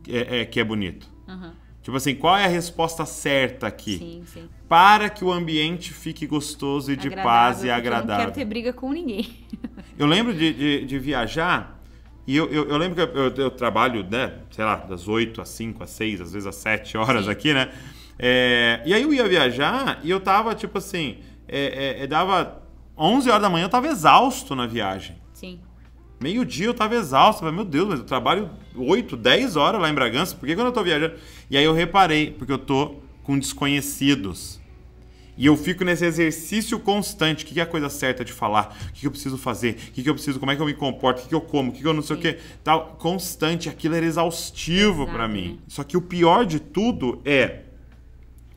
que é bonito? Uhum. Tipo assim, qual é a resposta certa aqui? Sim, sim. Para que o ambiente fique gostoso e de paz e agradável. Eu não quero ter briga com ninguém. Eu lembro de viajar, e eu lembro que eu trabalho, né, sei lá, das 8 às 5, às 6, às vezes às 7 horas Sim. aqui, né? E aí eu ia viajar e eu tava, tipo assim, dava 11 horas da manhã, eu tava exausto na viagem. Sim. Meio-dia eu tava exausto. Eu falei, meu Deus, mas eu trabalho 8, 10 horas lá em Bragança. Por que quando eu tô viajando? E aí eu reparei, porque eu tô com desconhecidos. E eu fico nesse exercício constante. O que é a coisa certa de falar? O que eu preciso fazer? O que eu preciso? Como é que eu me comporto? O que eu como? O que eu não sei o quê? Tal, constante. Aquilo era exaustivo pra mim. Né? Só que o pior de tudo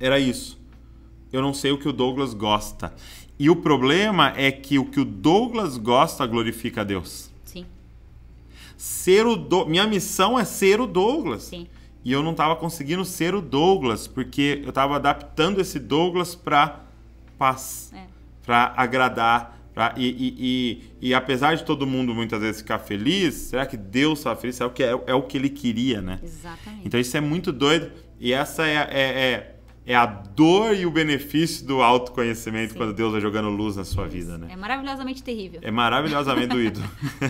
era isso. Eu não sei o que o Douglas gosta. E o problema é que o que o Douglas gosta glorifica a Deus. Sim. Minha missão é ser o Douglas. Sim. E eu não estava conseguindo ser o Douglas, porque eu estava adaptando esse Douglas para paz, para agradar. E apesar de todo mundo muitas vezes ficar feliz, será que Deus estava feliz? Será que é o que ele queria, né? Exatamente. Então isso é muito doido. E essa é a dor e o benefício do autoconhecimento. Sim. Quando Deus vai jogando luz na sua vida, né? É maravilhosamente terrível. É maravilhosamente doído.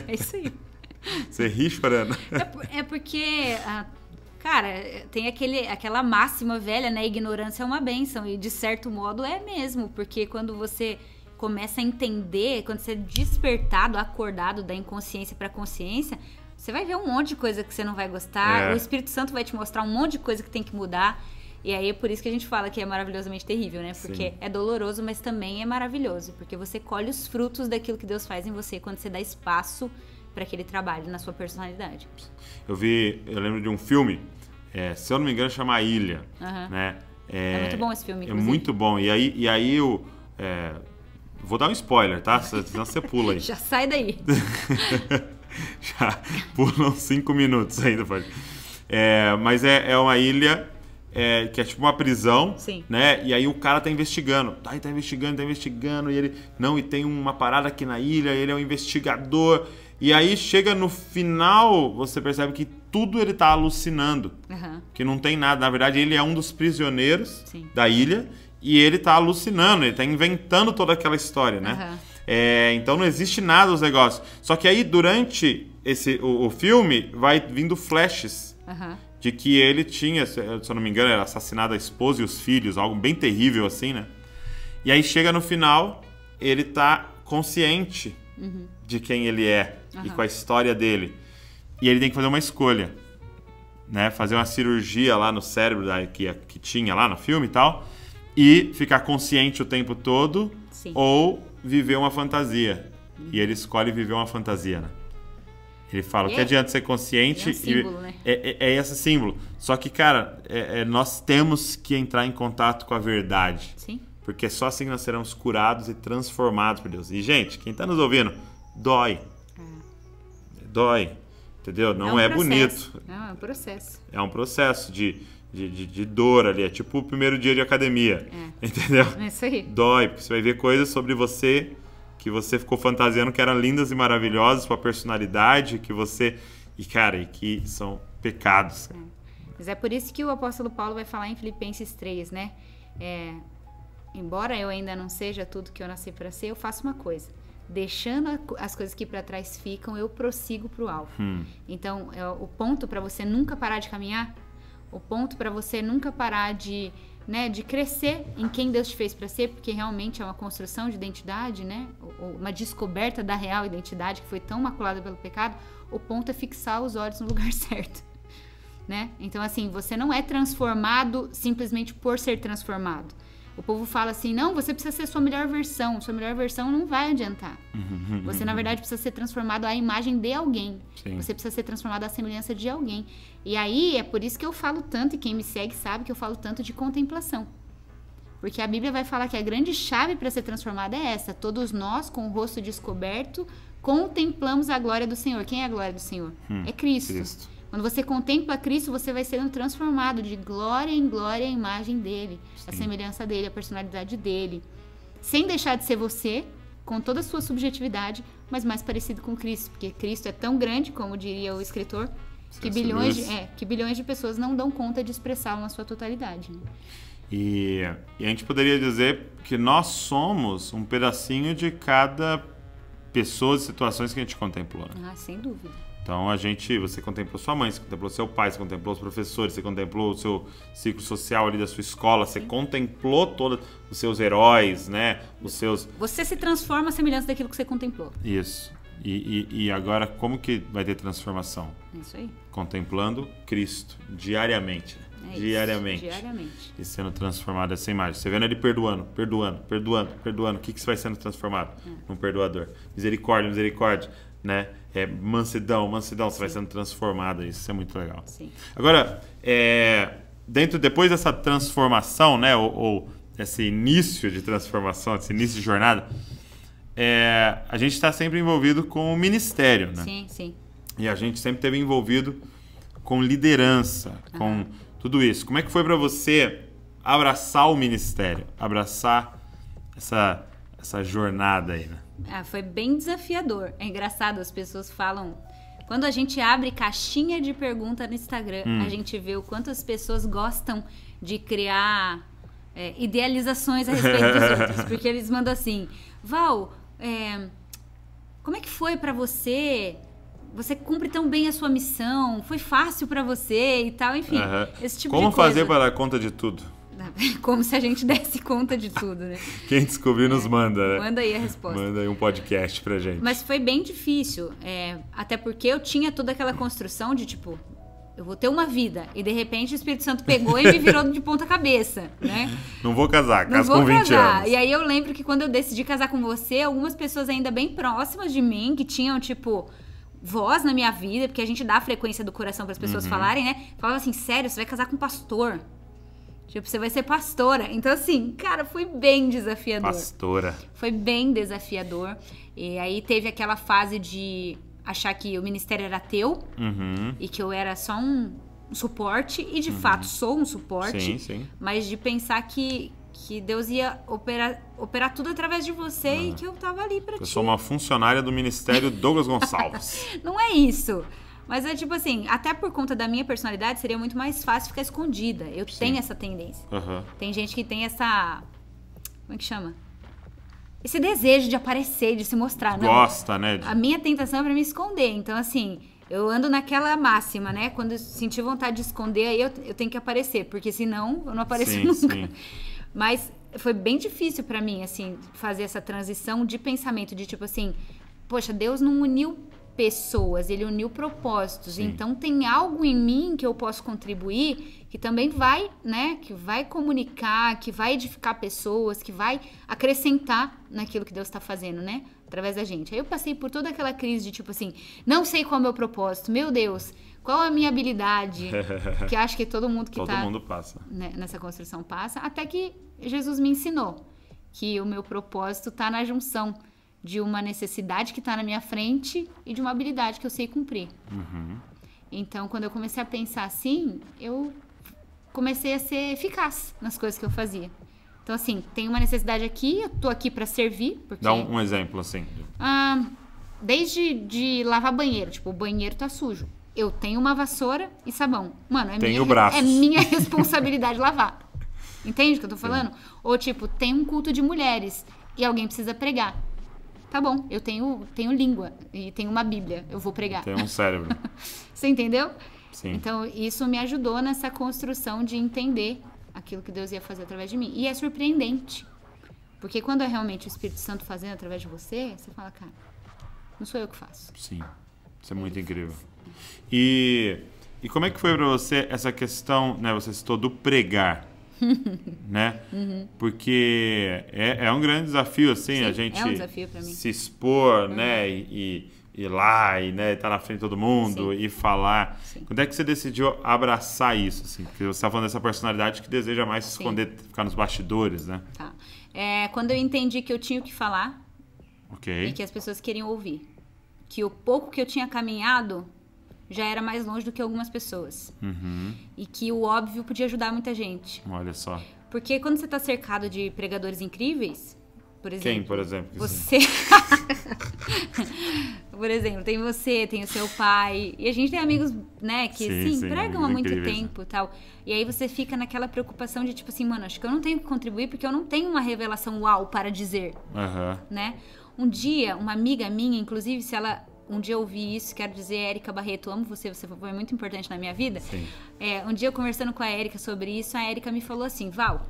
É isso aí. Você ri chorando. É porque, cara, tem aquela máxima velha, né? Ignorância é uma bênção. E de certo modo é mesmo. Porque quando você começa a entender, quando você é despertado, acordado da inconsciência para a consciência, você vai ver um monte de coisa que você não vai gostar. O Espírito Santo vai te mostrar um monte de coisa que tem que mudar. E aí é por isso que a gente fala que é maravilhosamente terrível, né? Porque é doloroso, mas também é maravilhoso. Porque você colhe os frutos daquilo que Deus faz em você quando você dá espaço para que ele trabalhe na sua personalidade. Eu lembro de um filme, se eu não me engano, chama A Ilha. Né? É muito bom esse filme, inclusive. É muito bom. E aí eu vou dar um spoiler, tá? Senão você pula aí. Já sai daí. Já pulam 5 minutos ainda. Mas é uma ilha que é tipo uma prisão. Sim. Né? E aí o cara tá investigando. Tá investigando. E ele, e tem uma parada aqui na ilha, ele é um investigador. E aí chega no final, você percebe que tudo ele tá alucinando. Que não tem nada. Na verdade, ele é um dos prisioneiros da ilha e ele tá alucinando, ele tá inventando toda aquela história, né? Então não existe nada dos negócios. Só que aí, durante o filme, vai vindo flashes de que ele tinha, se eu não me engano, era assassinado a esposa e os filhos, algo bem terrível assim, né? E aí chega no final, ele tá consciente de quem ele é e com a história dele. E ele tem que fazer uma escolha, né? Fazer uma cirurgia lá no cérebro que tinha lá no filme e tal, e ficar consciente o tempo todo. Sim. Ou viver uma fantasia. E ele escolhe viver uma fantasia, né? Ele fala, o que adianta ser consciente? É um símbolo, né? É esse símbolo. Só que, cara, nós temos que entrar em contato com a verdade. Sim. Porque é só assim que nós seremos curados e transformados por Deus. E, gente, quem tá nos ouvindo, dói. Dói. Entendeu? Não é bonito. Não, é um processo. É um processo de dor ali. É tipo o primeiro dia de academia. Entendeu? É isso aí. Dói, porque você vai ver coisas sobre você que você ficou fantasiando que eram lindas e maravilosas, sua personalidade, que você... E, cara, e que são pecados. Mas é por isso que o apóstolo Paulo vai falar em Filipenses 3, né? Embora eu ainda não seja tudo que eu nasci para ser, eu faço uma coisa. Deixando as coisas que para trás ficam, eu prossigo para o alvo. Então, o ponto para você nunca parar de caminhar, o ponto para você nunca parar de crescer em quem Deus te fez para ser, porque realmente é uma construção de identidade, né? Uma descoberta da real identidade que foi tão maculada pelo pecado. O ponto é fixar os olhos no lugar certo, né? Então, assim, você não é transformado simplesmente por ser transformado. O povo fala assim, não, você precisa ser sua melhor versão. Sua melhor versão não vai adiantar. Você, na verdade, precisa ser transformado à imagem de alguém. Sim. Você precisa ser transformado à semelhança de alguém. E aí, é por isso que eu falo tanto, e quem me segue sabe que eu falo tanto de contemplação. Porque a Bíblia vai falar que a grande chave para ser transformada é essa. Todos nós, com o rosto descoberto, contemplamos a glória do Senhor. Quem é a glória do Senhor? É Cristo. Quando você contempla Cristo, você vai sendo transformado de glória em glória à imagem dele, a semelhança dele, a personalidade dele. Sem deixar de ser você, com toda a sua subjetividade, mas mais parecido com Cristo. Porque Cristo é tão grande, como diria o escritor, que bilhões de pessoas não dão conta de expressá-lo na sua totalidade. Né? E a gente poderia dizer que nós somos um pedacinho de cada pessoa e situações que a gente contemplou. Né? Sem dúvida. Então, você contemplou sua mãe, você contemplou seu pai, você contemplou os professores, você contemplou o seu ciclo social ali da sua escola, você contemplou todos os seus heróis, né? Você se transforma à semelhança daquilo que você contemplou. Isso. E agora, como que vai ter transformação? Isso aí. Contemplando Cristo, diariamente. Diariamente. E sendo transformado essa imagem. Você vendo ele perdoando. O que você vai sendo transformado? Um perdoador. Misericórdia, né? Mansidão, você vai sendo transformada. Isso é muito legal. Sim. Agora, depois dessa transformação, né? Ou esse início de transformação, esse início de jornada, a gente está sempre envolvido com o ministério, né? Sim. E a gente sempre esteve envolvido com liderança, com tudo isso. Como é que foi para você abraçar o ministério, abraçar essa jornada aí, né? Foi bem desafiador. É engraçado, as pessoas falam... Quando a gente abre caixinha de pergunta no Instagram, a gente vê o quanto as pessoas gostam de criar idealizações a respeito dos outros. Porque eles mandam assim, Val, como é que foi pra você? Você cumpre tão bem a sua missão? Foi fácil pra você e tal? Enfim, esse tipo de coisa. Como fazer para dar conta de tudo? Como se a gente desse conta de tudo, né? Quem descobrir nos manda, né? Manda aí a resposta. Manda aí um podcast pra gente. Mas foi bem difícil, até porque eu tinha toda aquela construção de tipo, eu vou ter uma vida, e de repente o Espírito Santo pegou e me virou de ponta cabeça, né? Não vou casar, caso com 20 anos. E aí eu lembro que quando eu decidi casar com você, algumas pessoas ainda bem próximas de mim, que tinham tipo... voz na minha vida, porque a gente dá a frequência do coração para as pessoas falarem, né? Falava assim, sério, você vai casar com um pastor? Tipo, você vai ser pastora. Então, assim, cara, foi bem desafiador. Pastora. Foi bem desafiador. E aí teve aquela fase de achar que o ministério era teu e que eu era só um suporte. E, de fato, sou um suporte. Sim. Mas de pensar que Deus ia operar tudo através de você e que eu tava ali pra ti. Eu sou uma funcionária do Ministério Douglas Gonçalves. Não é isso. Mas é tipo assim, até por conta da minha personalidade, seria muito mais fácil ficar escondida. Eu tenho essa tendência. Tem gente que tem essa... Como é que chama? Esse desejo de aparecer, de se mostrar. Gosta, né? A minha tentação é pra me esconder. Então, assim, eu ando naquela máxima, né? Quando eu sentir vontade de esconder, aí eu tenho que aparecer. Porque senão, eu não apareço nunca. Sim. Mas foi bem difícil pra mim, assim, fazer essa transição de pensamento, de tipo assim, poxa, Deus não uniu pessoas, ele uniu propósitos. Sim. Então tem algo em mim que eu posso contribuir, que também vai, né, que vai comunicar, que vai edificar pessoas, que vai acrescentar naquilo que Deus está fazendo, né, através da gente. Aí eu passei por toda aquela crise de tipo assim, não sei qual é o meu propósito, meu Deus, qual é a minha habilidade, que acho que todo mundo que todo mundo passa, né, nessa construção passa, até que Jesus me ensinou que o meu propósito está na junção de uma necessidade que está na minha frente e de uma habilidade que eu sei cumprir. Então, quando eu comecei a pensar assim, eu comecei a ser eficaz nas coisas que eu fazia. Então, assim, tem uma necessidade aqui, eu tô aqui para servir. Porque, dá um exemplo, assim. Desde de lavar banheiro, tipo, o banheiro tá sujo. Eu tenho uma vassoura e sabão. Mano, é minha responsabilidade lavar. Entende o que eu tô falando? Sim. Ou, tipo, tem um culto de mulheres e alguém precisa pregar. Tá bom, eu tenho língua e tenho uma Bíblia, eu vou pregar. Tem um cérebro. Você entendeu? Sim. Então, isso me ajudou nessa construção de entender aquilo que Deus ia fazer através de mim. E é surpreendente. Porque quando é realmente o Espírito Santo fazendo através de você, você fala, cara, não sou eu que faço. Sim, isso é muito incrível. E como é que foi pra você essa questão, né, você citou do pregar. né? Porque é um grande desafio, assim, Sim, a gente é um desafio pra mim. se expor, né? E ir lá e, né, estar na frente de todo mundo e falar. Sim. Quando é que você decidiu abraçar isso, assim? Porque você está falando dessa personalidade que deseja mais se esconder, ficar nos bastidores, né? Tá. Quando eu entendi que eu tinha o que falar Ok. e que as pessoas queriam ouvir. Que o pouco que eu tinha caminhado já era mais longe do que algumas pessoas. E que o óbvio podia ajudar muita gente. Olha só. Porque quando você está cercado de pregadores incríveis, por exemplo... Quem, por exemplo? Você... Por exemplo, tem você, tem o seu pai. E a gente tem amigos, né, que sim, pregam há muito tempo e tal. E aí você fica naquela preocupação de tipo assim, mano, acho que eu não tenho que contribuir porque eu não tenho uma revelação uau para dizer. Né? Um dia, uma amiga minha, inclusive, se ela... Um dia eu ouvi isso, quero dizer, Érica Barreto, amo você, você foi muito importante na minha vida. Sim. Um dia eu conversando com a Érica sobre isso, a Érica me falou assim, Val,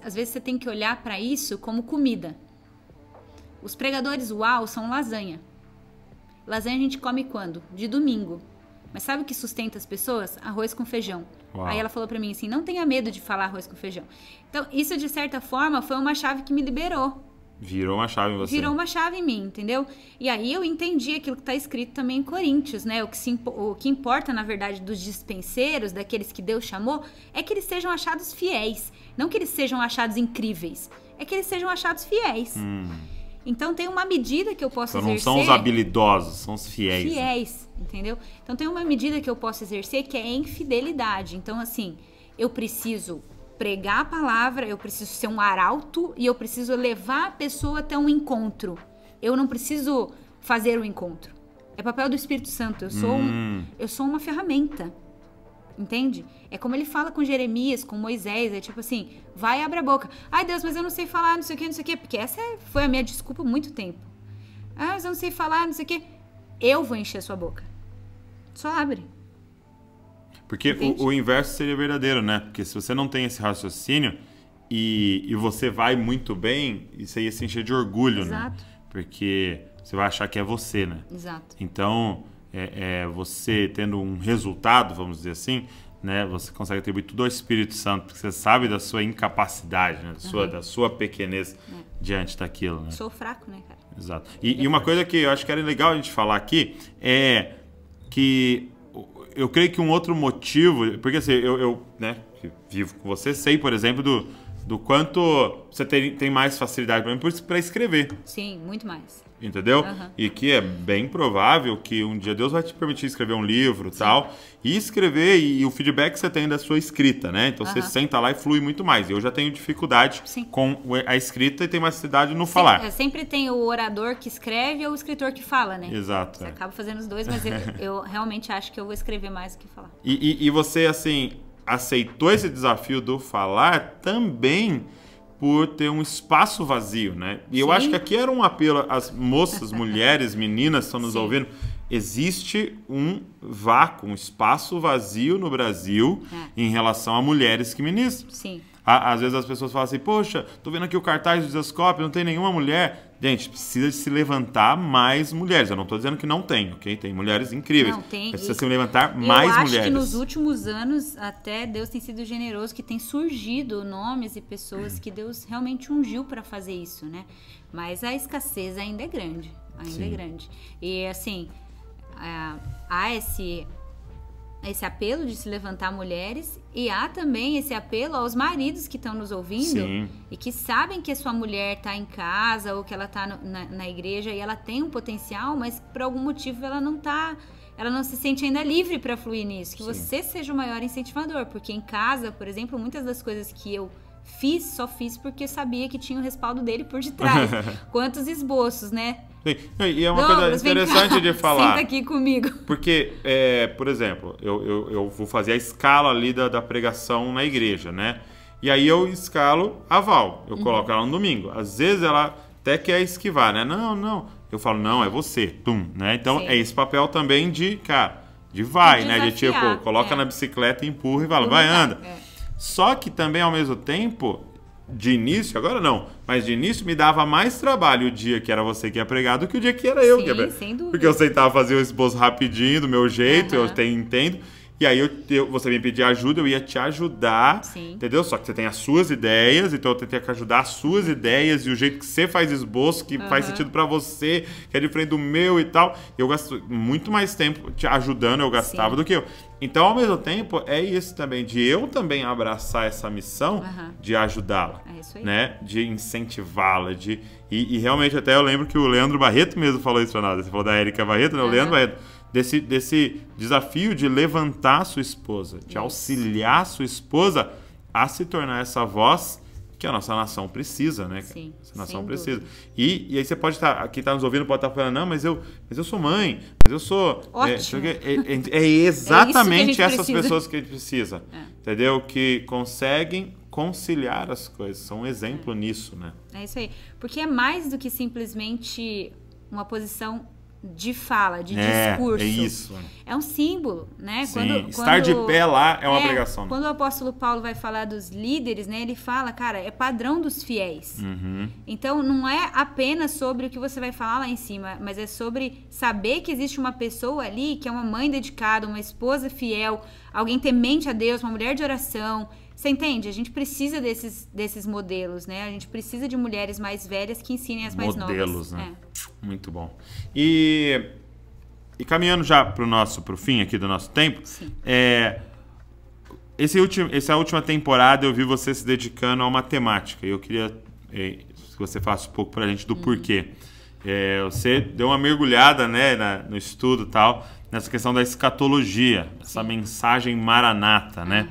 às vezes você tem que olhar para isso como comida. Os pregadores uau são lasanha. Lasanha a gente come quando? De domingo. Mas sabe o que sustenta as pessoas? Arroz com feijão. Uau. Aí ela falou pra mim assim, não tenha medo de falar arroz com feijão. Então, isso de certa forma foi uma chave que me liberou. Virou uma chave em você. Virou uma chave em mim, entendeu? E aí eu entendi aquilo que está escrito também em Coríntios, né? O que importa, na verdade, dos dispenseiros, daqueles que Deus chamou, é que eles sejam achados fiéis. Não que eles sejam achados incríveis. É que eles sejam achados fiéis. Então tem uma medida que eu posso exercer... Então não são os habilidosos, são os fiéis. Fiéis, entendeu? Então tem uma medida que eu posso exercer que é em fidelidade. Então, assim, eu preciso pregar a palavra, eu preciso ser um arauto e eu preciso levar a pessoa até um encontro. Eu não preciso fazer o encontro. É papel do Espírito Santo. Eu sou uma ferramenta. Entende? É como ele fala com Jeremias, com Moisés, é tipo assim, vai e abre a boca. Ai, Deus, mas eu não sei falar, não sei o que, porque essa foi a minha desculpa há muito tempo. Ah, mas eu não sei falar, não sei o que. Eu vou encher a sua boca. Só abre. Porque o inverso seria verdadeiro, né? Porque se você não tem esse raciocínio e você vai muito bem, isso aí ia se encher de orgulho, Exato. Né? Porque você vai achar que é você, né? Exato. Então, você tendo um resultado, vamos dizer assim, né? Você consegue atribuir tudo ao Espírito Santo, porque você sabe da sua incapacidade, né? Da sua pequenez diante daquilo, né? Sou fraco, né, cara? Exato. E uma coisa que eu acho que era legal a gente falar aqui é que eu creio que um outro motivo, porque assim, eu né, que vivo com você, sei, por exemplo, do quanto você tem mais facilidade para escrever. Sim, muito mais. Entendeu? E que é bem provável que um dia Deus vai te permitir escrever um livro e tal. E escrever, e o feedback que você tem da sua escrita, né? Então você senta lá e flui muito mais. Eu já tenho dificuldade com a escrita e tenho mais facilidade no falar. Sempre tem o orador que escreve ou o escritor que fala, né? Exato. Você acaba fazendo os dois, mas eu realmente acho que eu vou escrever mais do que falar. E você, assim, aceitou esse desafio do falar também por ter um espaço vazio, né? E eu acho que aqui era um apelo às moças, mulheres, meninas que estão nos ouvindo. Existe um vácuo, um espaço vazio no Brasil em relação a mulheres que ministram. Sim. Às vezes as pessoas falam assim, poxa, tô vendo aqui o cartaz do Desascope, não tem nenhuma mulher. Gente, precisa de se levantar mais mulheres. Eu não tô dizendo que não tem, ok? Tem mulheres incríveis. Não, tem. Precisa se levantar mais mulheres. Eu acho que nos últimos anos, até Deus tem sido generoso, que tem surgido nomes e pessoas que Deus realmente ungiu para fazer isso, né? Mas a escassez ainda é grande. Ainda é grande. E, assim, há esse apelo de se levantar mulheres e há também esse apelo aos maridos que estão nos ouvindo e que sabem que a sua mulher está em casa ou que ela está na igreja e ela tem um potencial, mas por algum motivo ela não se sente ainda livre para fluir nisso. Que você seja o maior incentivador, porque em casa, por exemplo, muitas das coisas que eu só fiz porque sabia que tinha o respaldo dele por detrás. Quantos esboços, né? Sim. E é uma coisa interessante de falar. Senta aqui comigo. Porque, por exemplo, eu vou fazer a escala ali da pregação na igreja, né? E aí eu escalo a Val. Eu coloco ela no domingo. Às vezes ela até quer esquivar, né? Não. Eu falo, não, é você. Tum, né? Então é esse papel também de, cara, de vai, né? De tipo, coloca na bicicleta e empurra e fala, vai, anda. Só que também, ao mesmo tempo, de início, agora não, mas de início me dava mais trabalho o dia que era você que ia pregar do que o dia que era eu que ia pregar. Sem dúvida. Porque eu aceitava fazer o esboço rapidinho, do meu jeito, eu entendo. E aí você me pedir ajuda, eu ia te ajudar, Sim. entendeu? Só que você tem as suas ideias, então eu tentei que ajudar as suas ideias e o jeito que você faz esboço, que faz sentido pra você, que é diferente do meu e tal. Eu gasto muito mais tempo te ajudando, eu gastava, Sim. do que eu. Então, ao mesmo tempo, é isso também, de eu também abraçar essa missão de ajudá-la, É isso aí. né? De incentivá-la, e realmente até eu lembro que o Leandro Barreto mesmo falou isso pra nós. Você falou da Érica Barreto, né? O Leandro Barreto. Desse desafio de levantar sua esposa, de auxiliar sua esposa a se tornar essa voz que a nossa nação precisa, né? Sim, Essa nação sem precisa. dúvida. E aí você pode estar, aqui tá nos ouvindo, pode estar falando, não, mas eu sou mãe, mas eu sou... Ótimo. É exatamente É isso que a gente essas precisa. pessoas que a gente precisa, entendeu? Que conseguem conciliar as coisas, são um exemplo nisso, né? É isso aí. Porque é mais do que simplesmente uma posição de fala, de discurso. É isso. É um símbolo, né? Sim, estar de pé lá é uma pregação. Quando o apóstolo Paulo vai falar dos líderes, né? Ele fala, cara, é padrão dos fiéis. Então, não é apenas sobre o que você vai falar lá em cima, mas é sobre saber que existe uma pessoa ali que é uma mãe dedicada, uma esposa fiel, alguém temente a Deus, uma mulher de oração. Você entende? A gente precisa desses modelos, né? A gente precisa de mulheres mais velhas que ensinem as mais novas. Modelos, né? Muito bom. E caminhando já pro fim aqui do nosso tempo, essa última temporada eu vi você se dedicando a uma temática. E eu queria que você falasse um pouco pra gente do porquê. Você deu uma mergulhada, né, no estudo e tal, nessa questão da escatologia, essa mensagem maranata, né?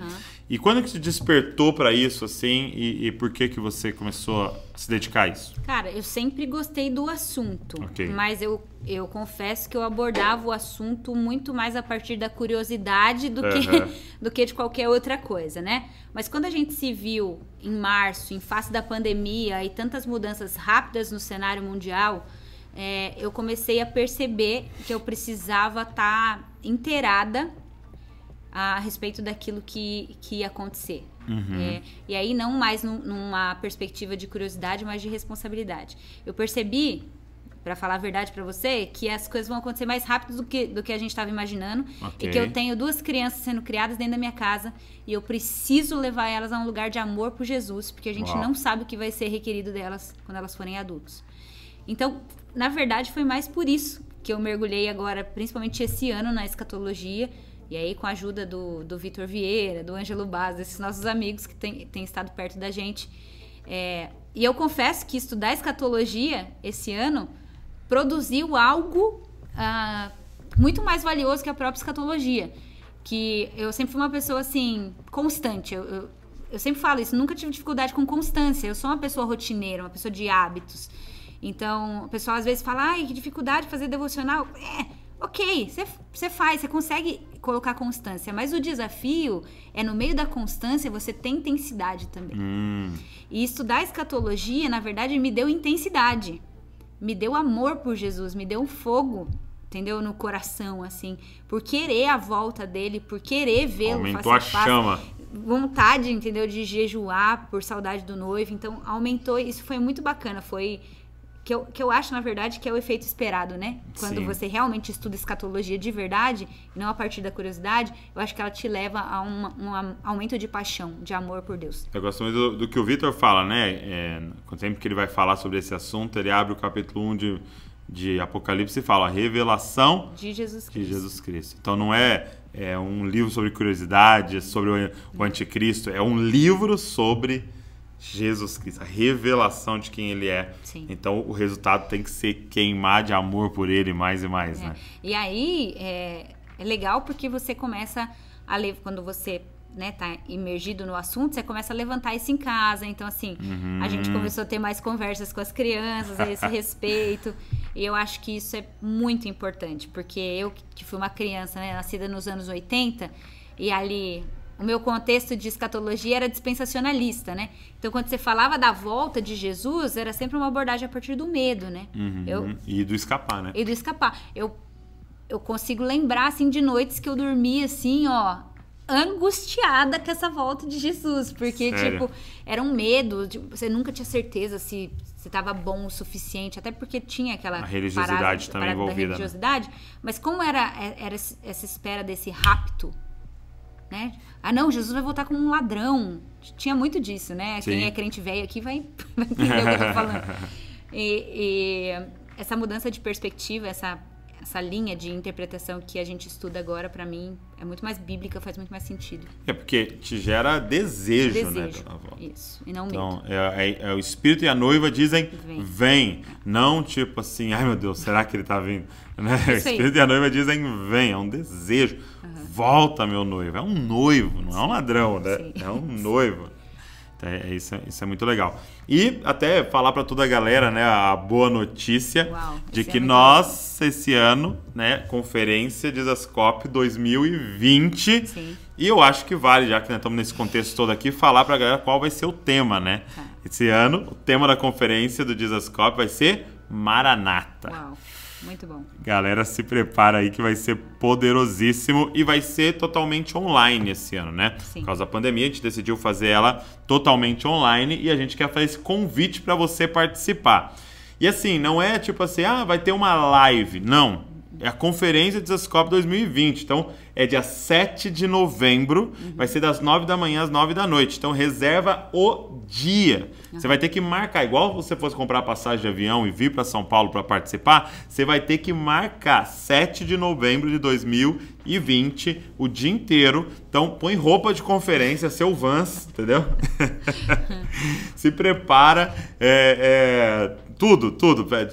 E quando que te despertou para isso, assim, e por que você começou a se dedicar a isso? Cara, eu sempre gostei do assunto, mas eu confesso que eu abordava o assunto muito mais a partir da curiosidade do que de qualquer outra coisa, né? Mas quando a gente se viu em março, em face da pandemia e tantas mudanças rápidas no cenário mundial, eu comecei a perceber que eu precisava estar inteirada a respeito daquilo que ia acontecer. E aí não mais numa perspectiva de curiosidade, mas de responsabilidade. Eu percebi, para falar a verdade para você, que as coisas vão acontecer mais rápido do que a gente estava imaginando, e que eu tenho 2 crianças sendo criadas dentro da minha casa e eu preciso levar elas a um lugar de amor por Jesus, porque a gente não sabe o que vai ser requerido delas quando elas forem adultos. Então, na verdade, foi mais por isso que eu mergulhei agora, principalmente esse ano, na escatologia. E aí, com a ajuda do Vitor Vieira, do Ângelo Baz, desses nossos amigos que têm estado perto da gente. E eu confesso que estudar escatologia esse ano produziu algo muito mais valioso que a própria escatologia. Que eu sempre fui uma pessoa, assim, constante. Eu sempre falo isso, nunca tive dificuldade com constância. Eu sou uma pessoa rotineira, uma pessoa de hábitos. Então, o pessoal às vezes fala, ai, que dificuldade fazer devocional. Ok, você faz, você consegue colocar constância, mas o desafio é no meio da constância você tem intensidade também. E estudar escatologia, na verdade, me deu intensidade, me deu amor por Jesus, me deu um fogo, entendeu? No coração, assim, por querer a volta dele, por querer vê-lo. Aumentou a chama. Vontade, entendeu? De jejuar por saudade do noivo, então aumentou, isso foi muito bacana, foi... Que eu acho, na verdade, que é o efeito esperado, né? Quando você realmente estuda escatologia de verdade, e não a partir da curiosidade, eu acho que ela te leva a um aumento de paixão, de amor por Deus. Eu gosto muito do que o Vitor fala, né? Sempre que ele vai falar sobre esse assunto, ele abre o capítulo 1 de Apocalipse e fala a revelação de Jesus Cristo. Então não é um livro sobre curiosidade, sobre o anticristo, é um livro sobre Jesus Cristo, a revelação de quem ele é. Sim. Então o resultado tem que ser queimar de amor por ele mais e mais, né? E aí é legal porque você começa a ler, quando você tá imergido no assunto, você começa a levantar isso em casa. Então, assim, a gente começou a ter mais conversas com as crianças a esse respeito. E eu acho que isso é muito importante, porque eu, que fui uma criança, né, nascida nos anos 80, e ali... O meu contexto de escatologia era dispensacionalista, né? Então, quando você falava da volta de Jesus, era sempre uma abordagem a partir do medo, né? E do escapar, né? E do escapar. Eu consigo lembrar, assim, de noites que eu dormia, assim, ó, angustiada com essa volta de Jesus. Porque, tipo, era um medo. Você nunca tinha certeza se estava bom o suficiente. Até porque tinha aquela... A religiosidade também envolvida. Da religiosidade. Né? Mas como era essa espera desse rapto, né? Ah, não, Jesus vai voltar como um ladrão. Tinha muito disso, né? Sim. Quem é crente velho aqui vai entender o que eu tô falando. E essa mudança de perspectiva, essa linha de interpretação que a gente estuda agora, pra mim, é muito mais bíblica, faz muito mais sentido. É porque te gera desejo, né? Isso, e não então, medo. o Espírito e a noiva dizem, vem. Não tipo assim, ai meu Deus, será que ele tá vindo? Né? O Espírito e a noiva dizem, vem. É um desejo. Volta, meu noivo. É um noivo, não é um ladrão, né? Sim. É um noivo. Então, isso é muito legal. E até falar para toda a galera, né, a boa notícia de que nós, esse ano, né, conferência Dizascope 2020, sim. E eu acho que vale, já que nós estamos nesse contexto todo aqui, falar para a galera qual vai ser o tema, né? Tá. Esse ano, o tema da conferência do Dizascope vai ser Maranata. Uau. Muito bom. Galera, se prepara aí que vai ser poderosíssimo e vai ser totalmente online esse ano, né? Sim. Por causa da pandemia, a gente decidiu fazer ela totalmente online e a gente quer fazer esse convite para você participar. E assim, não é tipo assim, vai ter uma live. Não. É a Conferência Dizascope 2020. Então, é dia 7 de novembro. Vai ser das 9 da manhã às 9 da noite. Então, reserva o dia. Você vai ter que marcar. Igual você fosse comprar passagem de avião e vir para São Paulo para participar, você vai ter que marcar 7 de novembro de 2020, o dia inteiro. Então, põe roupa de conferência, seu Vans, entendeu? Se prepara. Tudo.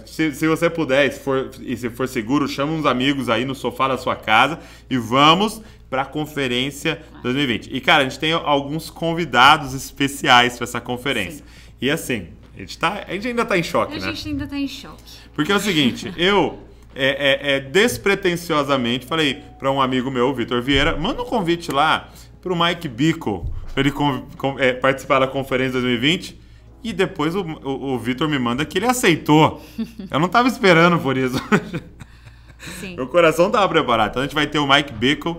Se você puder, se for seguro, chama uns amigos aí no sofá da sua casa e vamos para a conferência 2020. E, cara, a gente tem alguns convidados especiais para essa conferência. Sim. E assim, a gente ainda está em choque, né? A gente ainda está em choque. Porque é o seguinte, eu despretensiosamente falei para um amigo meu, o Vitor Vieira, manda um convite lá para o Mike Bickle, para ele participar da conferência 2020. E depois o Vitor me manda que ele aceitou. Eu não estava esperando por isso. Sim. Meu coração estava preparado. Então a gente vai ter o Mike Bickle.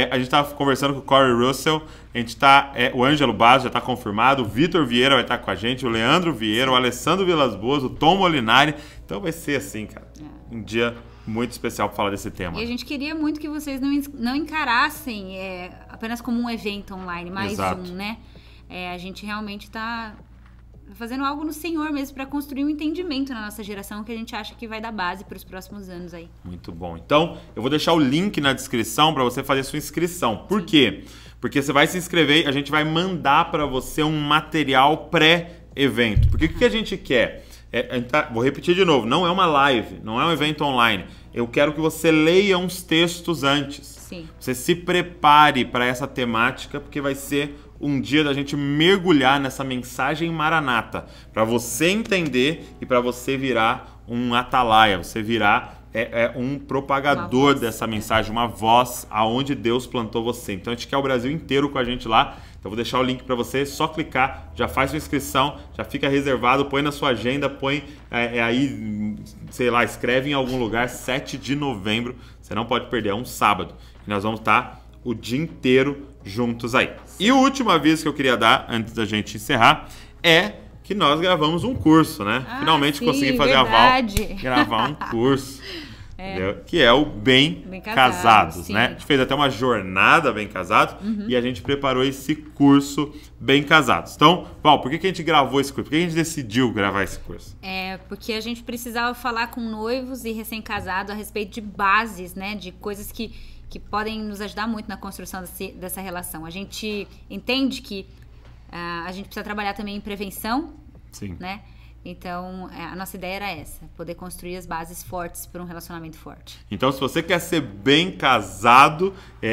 A gente estava conversando com o Corey Russell. A gente o Ângelo Basso já está confirmado. O Vitor Vieira vai estar com a gente. O Leandro Vieira, o Alessandro Vilas Boas, o Tom Molinari. Então vai ser assim, cara. Um dia muito especial para falar desse tema. E a gente queria muito que vocês não encarassem apenas como um evento online, mais Exato. né? A gente realmente está fazendo algo no Senhor mesmo para construir um entendimento na nossa geração que a gente acha que vai dar base para os próximos anos aí. Muito bom. Então, eu vou deixar o link na descrição para você fazer sua inscrição. Por quê? Porque você vai se inscrever e a gente vai mandar para você um material pré-evento. Porque o que a gente quer? Vou repetir de novo, não é uma live, não é um evento online. Eu quero que você leia uns textos antes. Sim. Você se prepare para essa temática, porque vai ser um dia da gente mergulhar nessa mensagem maranata, para você entender e para você virar um atalaia, você virar um propagador dessa mensagem, uma voz aonde Deus plantou você. Então a gente quer o Brasil inteiro com a gente lá. Então vou deixar o link para você, só clicar, já faz sua inscrição, já fica reservado, põe na sua agenda, põe aí, sei lá, escreve em algum lugar, 7 de novembro, você não pode perder, é um sábado. E nós vamos estar o dia inteiro juntos aí. E o último aviso que eu queria dar, antes da gente encerrar, é que nós gravamos um curso, né? Finalmente consegui fazer verdade. a Val gravar um curso. Que é o Bem Casados, né? A gente fez até uma jornada Bem Casados e a gente preparou esse curso Bem Casados. Então, Val, por que a gente gravou esse curso? Por que a gente decidiu gravar esse curso? Porque a gente precisava falar com noivos e recém-casados a respeito de bases, né? De coisas que podem nos ajudar muito na construção dessa relação. A gente entende que a gente precisa trabalhar também em prevenção, Sim. Né? Então, a nossa ideia era essa, poder construir as bases fortes para um relacionamento forte. Então, se você quer ser bem casado,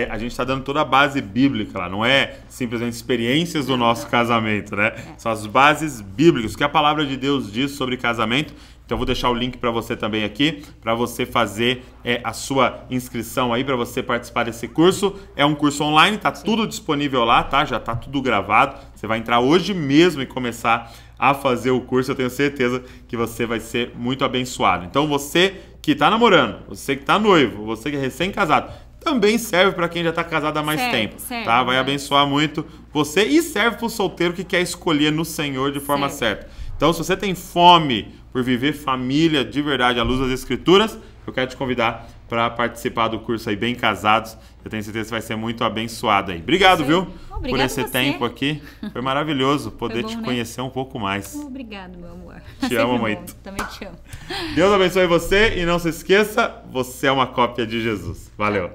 a gente está dando toda a base bíblica lá, não é simplesmente experiências do nosso casamento, né? São as bases bíblicas, o que a palavra de Deus diz sobre casamento. Então, eu vou deixar o link para você também aqui, para você fazer a sua inscrição aí, para você participar desse curso. É um curso online, tá tudo disponível lá, tá? Já tá tudo gravado. Você vai entrar hoje mesmo e começar a fazer o curso. Eu tenho certeza que você vai ser muito abençoado. Então, você que está namorando, você que está noivo, você que é recém-casado, também serve para quem já está casado há mais tempo, tá? Vai abençoar muito você e serve para o solteiro que quer escolher no Senhor de forma certa. Então, se você tem fome por viver família de verdade à luz das Escrituras, eu quero te convidar para participar do curso aí Bem Casados. Eu tenho certeza que vai ser muito abençoado aí. Obrigado, viu? Por esse tempo aqui. Foi maravilhoso poder te conhecer um pouco mais. Obrigado, meu amor. Te amo muito. Também te amo. Deus abençoe você e não se esqueça, você é uma cópia de Jesus. Valeu.